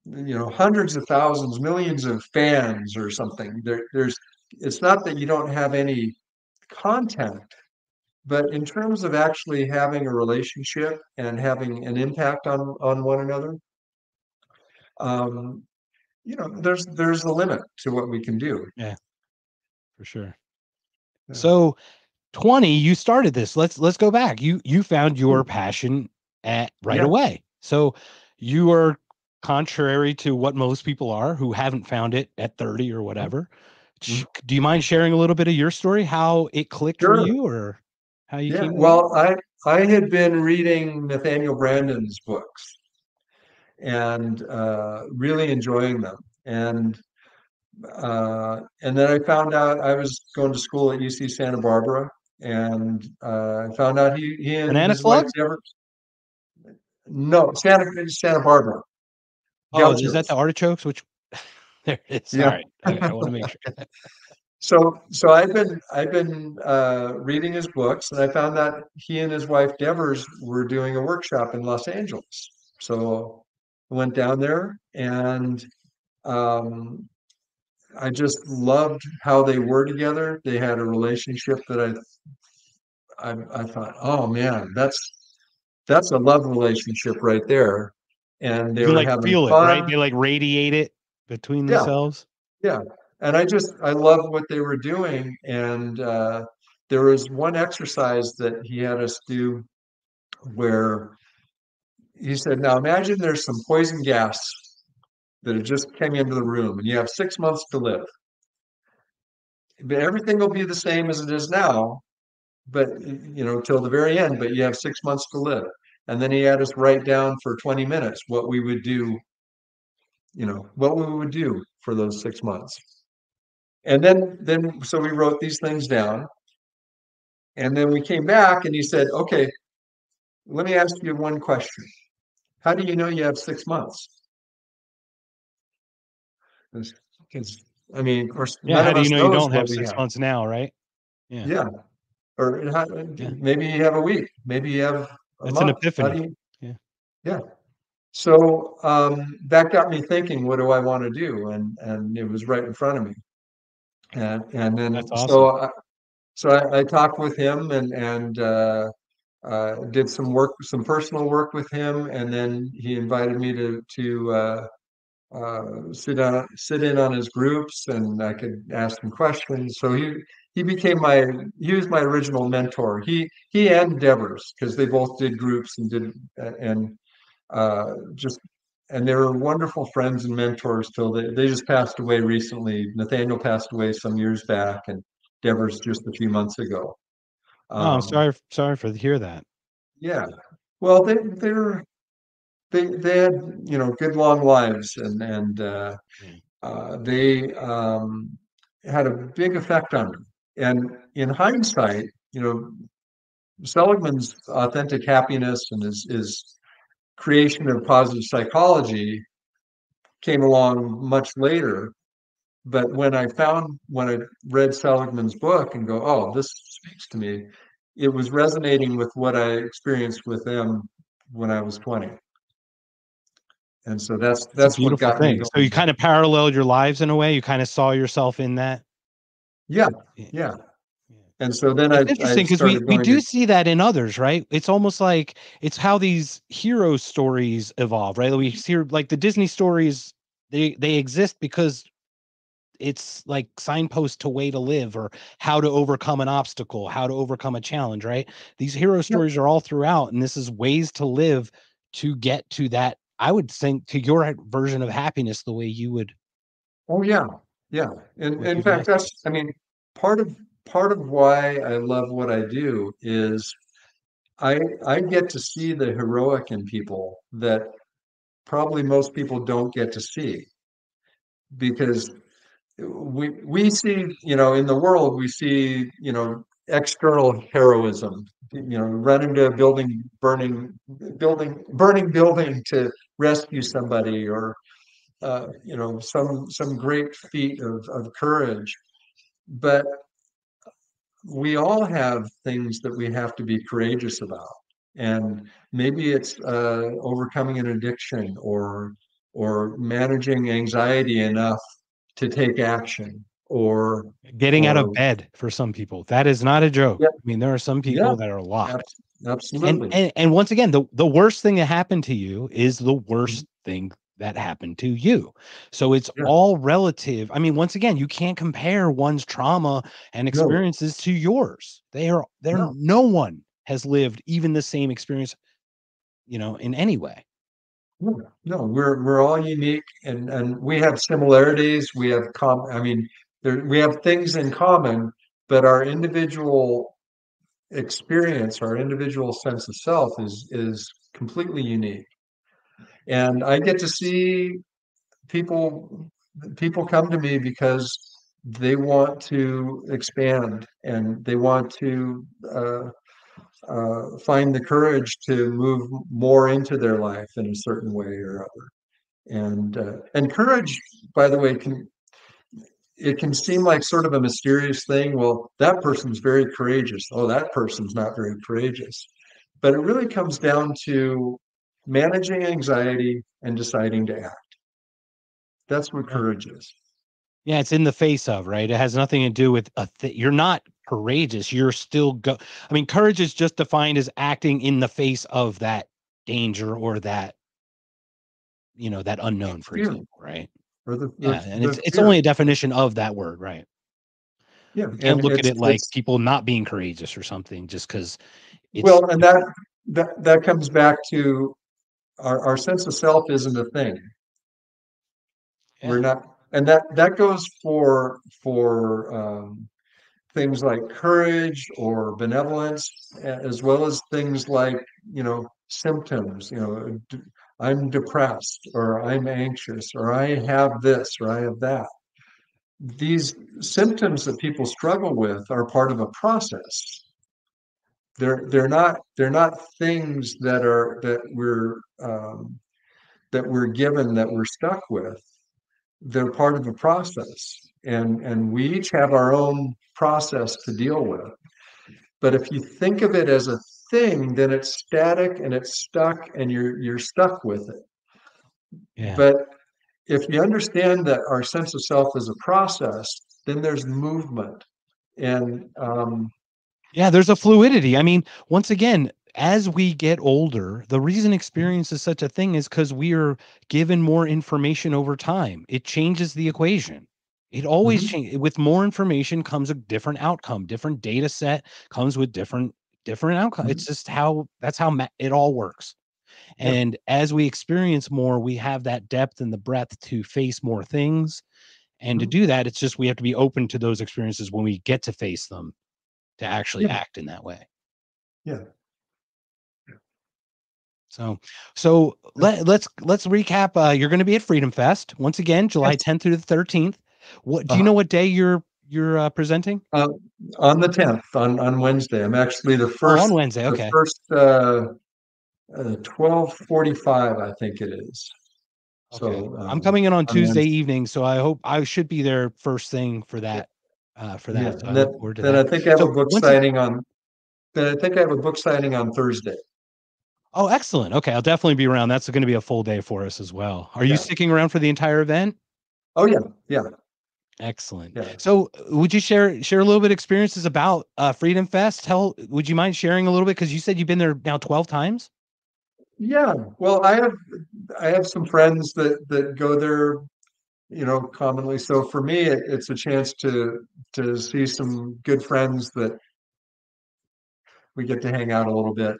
you know, hundreds of thousands, millions of fans or something. It's not that you don't have any contact, but in terms of actually having a relationship and having an impact on one another, um, you know, there's a limit to what we can do. Yeah, for sure. Yeah. So 20, you started this. Let's go back. You found your Hmm. passion at right Yeah. away. So you are contrary to what most people are who haven't found it at 30 or whatever. Mhm. Do you mind sharing a little bit of your story, how it clicked for Sure. you or how you Yeah. came to that? Well, I had been reading Nathaniel Branden's books and really enjoying them. And then I found out I was going to school at UC Santa Barbara, and I found out he and Banana his wife slugs? never. No, Santa Barbara, Oh, is that Gauchos. the artichokes? Which there it is. All Yeah. right. Okay, I want to make sure. So I've been reading his books, and I found that he and his wife Devers were doing a workshop in Los Angeles. So I went down there, and um, I just loved how they were together. They had a relationship that I thought, oh man, that's a love relationship right there. And You they can were like having feel it, right? fun. They like radiate it between Yeah, themselves. yeah. And I loved what they were doing. And there was one exercise that he had us do where he said, now imagine there's some poison gas that had just came into the room and you have 6 months to live. But everything will be the same as it is now, but till the very end, but you have 6 months to live. And then he had us write down for 20 minutes what we would do, what we would do for those 6 months. And then so we wrote these things down. And then we came back and he said, okay, let me ask you one question. How do you know you have 6 months? Because, I mean, of course, Yeah. none How of do you us know you knows don't what have we six have. months now, right? Yeah. Yeah. Or Yeah. maybe you have a week. Maybe you have a That's an month. How epiphany. do you? Yeah. Yeah. So that got me thinking, what do I want to do? And it was right in front of me. And That's then awesome. I talked with him and did some personal work with him, and then he invited me to sit in on his groups, and I could ask him questions. So he was my original mentor. He and Devers, because they both did groups and did and just and they were wonderful friends and mentors till they just passed away recently. Nathaniel passed away some years back, and Devers just a few months ago. Oh, I'm Um, sorry to hear that. yeah, well, they had good long lives, and Yeah. they had a big effect on me. And in hindsight, Seligman's authentic happiness and his creation of positive psychology came along much later. But when I read Seligman's book and go, oh, this speaks to me, it was resonating with what I experienced with them when I was 20. And so It's a that's what beautiful got me thing. So going you there. kind of paralleled your lives in a way. You kind of saw yourself in that. Yeah, Yeah. yeah. Yeah. And so then It's I interesting because we started we going to do see that in others, right? It's almost like it's how these hero stories evolve, right? We hear like the Disney stories, they exist because it's like signposts to way to live or how to overcome an obstacle, how to overcome a challenge, right? These hero yeah. stories are all throughout, and this is ways to live to get to that. I would think to your version of happiness the way you would Oh yeah, yeah. And like in you've fact, mastered. I mean, part of part of why I love what I do is I get to see the heroic in people that probably most people don't get to see, because we see, in the world we see, external heroism, run into a burning building to rescue somebody, or some great feat of courage. But we all have things that we have to be courageous about. And maybe it's overcoming an addiction, or managing anxiety enough to take action, or Getting out of or bed for some people. That is not a joke. yeah, I mean, there are some yeah, people that are locked. And absolutely. and once again, the worst thing that happened to you is the worst thing that happened to you. So it's Yeah, all relative. I mean, once again, you can't compare one's trauma and no, experiences to yours. They're no, no one has lived even the same experience, in any way. no, no. We're all unique, and we have similarities. We have I mean, we have things in common, but our individual experience, our individual sense of self is completely unique. And I get to see people people come to me because they want to expand and they want to find the courage to move more into their life in a certain way or other. And courage, by the way, can seem like sort of a mysterious thing. Well, that person's very courageous. Oh, that person's not very courageous. But it really comes down to managing anxiety and deciding to act. That's what Yeah. courage is. Yeah, it's in the face of, right? It has nothing to do with you're not courageous. You're still I mean, courage is just defined as acting in the face of that danger or that, that unknown, for Fear, example, right? or Yeah, and the it's fear. only a definition of that word, right? Yeah, We can't and look at it like it's people not being courageous or something just because it's well, and that comes back to our sense of self isn't a thing. We're yeah, not, and that goes for things like courage or benevolence, as well as things like, symptoms. I'm depressed, or I'm anxious, or I have this, or I have that. These symptoms that people struggle with are part of a process. They're not things that we're given, that we're stuck with. They're part of a process, and we each have our own process to deal with. But if you think of it as a thing, then it's static and it's stuck, and you're stuck with it. yeah. But if you understand that our sense of self is a process, then there's movement. And Yeah, there's a fluidity. I mean, once again, as we get older, the reason experience is such a thing is because we are given more information over time. It changes the equation. It always Mhm, changes. With more information comes a different outcome. Different data set comes with different outcome. mhm, It's just how that's how it all works. yeah, And as we experience more, we have that depth and the breadth to face more things. And to mhm, do that, it's just we have to be open to those experiences when we get to face them to actually yeah, act in that way. yeah. So, let's recap. You're going to be at Freedom Fest once again, July Yes. 10th through the 13th. What do you know? Uh-huh. What day you're presenting? Uh, on the 10th, on Wednesday, I'm actually the Oh, first on Wednesday. the Okay, first 12:45, I think it is. okay. So I'm coming in on on Tuesday Wednesday, evening, so I hope I should be there first thing for that. For yeah, that, so and I then look forward to then I that. think I have a So book once again, signing on. Then I think I have a book signing on Thursday. oh, excellent. Okay, I'll definitely be around. That's going to be a full day for us as well. Are you Yeah. sticking around for the entire event? Oh yeah, yeah, Excellent. yeah, So, would you share a little bit experiences about Freedom Fest? Would you mind sharing a little bit because you said you've been there now 12 times? yeah. Well, I have some friends that go there, commonly. So for me, it's a chance to see some good friends that we get to hang out a little bit,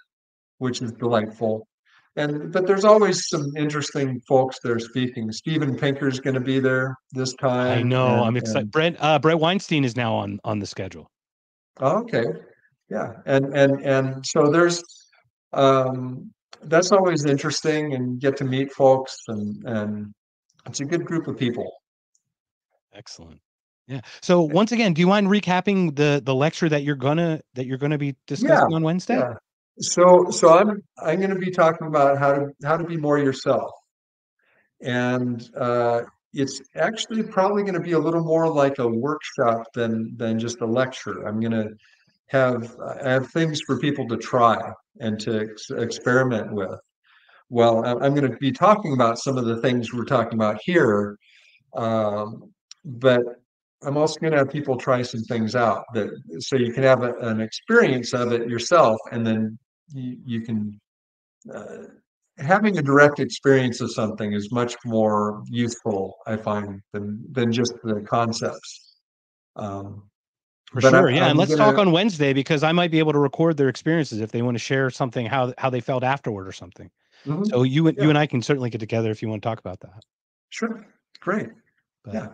which is delightful. But there's always some interesting folks there speaking. Steven Pinker's going to be there this I time, know. I'm excited. and Brett Weinstein is now on the schedule. oh, okay, yeah, and so there's um, that's always interesting, and get to meet folks, and it's a good group of people. Excellent. Yeah. So once again, do you mind recapping the lecture that you're gonna be Yeah, discussing on Wednesday? yeah. So I'm going to be talking about how to be more yourself. And it's actually probably going to be a little more like a workshop than just a lecture. I have things for people to try and to experiment with. Well, I'm going to be talking about some of the things we're talking about here, but I'm also going to have people try some things out, so you can have an experience of it yourself, and then you can uh, having a direct experience of something is much more useful, I find, than just the concepts. Um, For but sure. Yeah. And I'm let's talk gonna, on Wednesday because I might be able to record their experiences if they want to share something how they felt afterward or something. mhm, So you and yeah, you and I can certainly get together if you want to talk about that. sure, great, But yeah,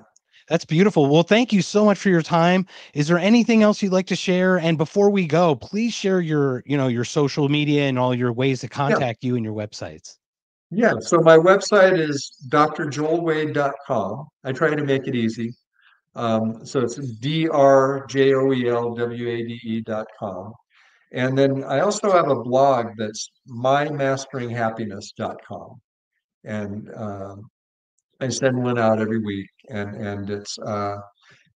That's beautiful. Well, thank you so much for your time. Is there anything else you'd like to share? And before we go, please share your, your social media and all your ways to Yeah. contact you and your websites. Yeah. So my website is drjoelwade.com. I try to make it easy. So it's drjoelwade.com. And then I also have a blog that's mymasteringhappiness.com. And I send one out every week. And it's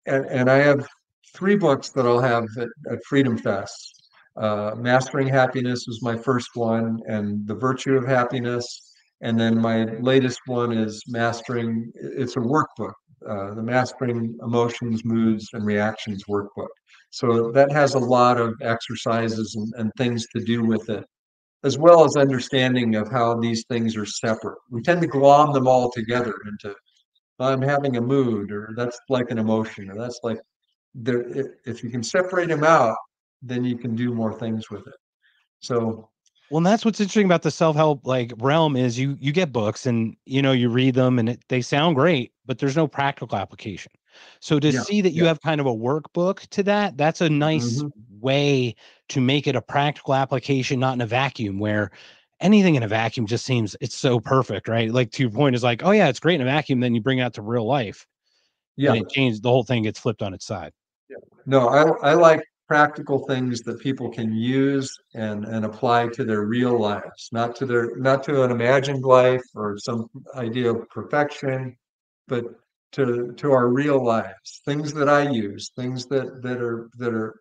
and I have three books that I'll have at Freedom Fest. Mastering Happiness is my first one, and The Virtue of Happiness. And then my latest one is Mastering, it's a workbook, the Mastering Emotions, Moods, and Reactions workbook. So that has a lot of exercises and things to do with it, as well as understanding of how these things are separate. We tend to glom them all together into, I'm having a mood, or that's like an emotion, or that's like there. If you can separate them out, then you can do more things with it. So Well, and that's what's interesting about the self-help realm is you get books and you read them and they sound great, but there's no practical application. So to yeah, see that you yeah, have kind of a workbook to that's a nice hmm way to make it a practical application, not in a vacuum where anything in a vacuum just seems it's so perfect, right? Like to your point is like, oh yeah, it's great in a vacuum, then you bring it out to real life yeah, and it changes the whole thing gets flipped on its side. yeah. No, I like practical things that people can use and apply to their real lives, not to an imagined life or some idea of perfection, but to our real lives, things that I use, things that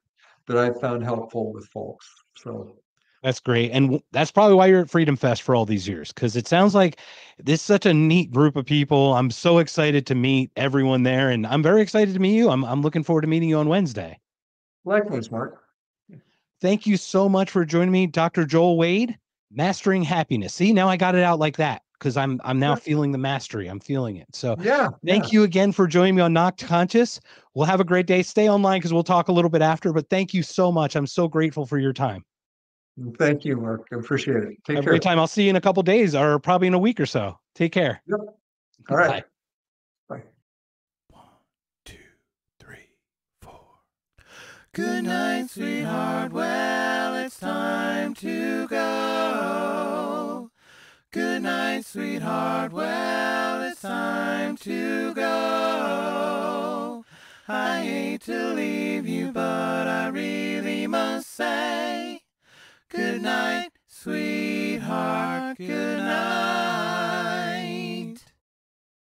I found helpful with folks. So That's great. And that's probably why you're at Freedom Fest for all these years, because it sounds like this is such a neat group of people. I'm so excited to meet everyone there, and I'm very excited to meet you. I'm looking forward to meeting you on Wednesday. likewise, Mark. Thank you so much for joining me, Dr. Joel Wade, Mastering Happiness. See, now I got it out like that because I'm now Yeah, feeling the mastery. I'm feeling it. So yeah, yeah. thank you again for joining me on Knocked Conscious. We'll have a great day. Stay online because we'll talk a little bit after, but thank you so much. I'm so grateful for your time. Thank you, Mark. I appreciate it. Take Have a great care. time. I'll see you in a couple days or probably in a week or so. Take care. Yep. All right. Bye. Bye. 1, 2, 3, 4. Good night, sweetheart. Well, it's time to go. Good night, sweetheart. Well, it's time to go. I hate to leave you, but I really must say, good night, sweetheart. Good night.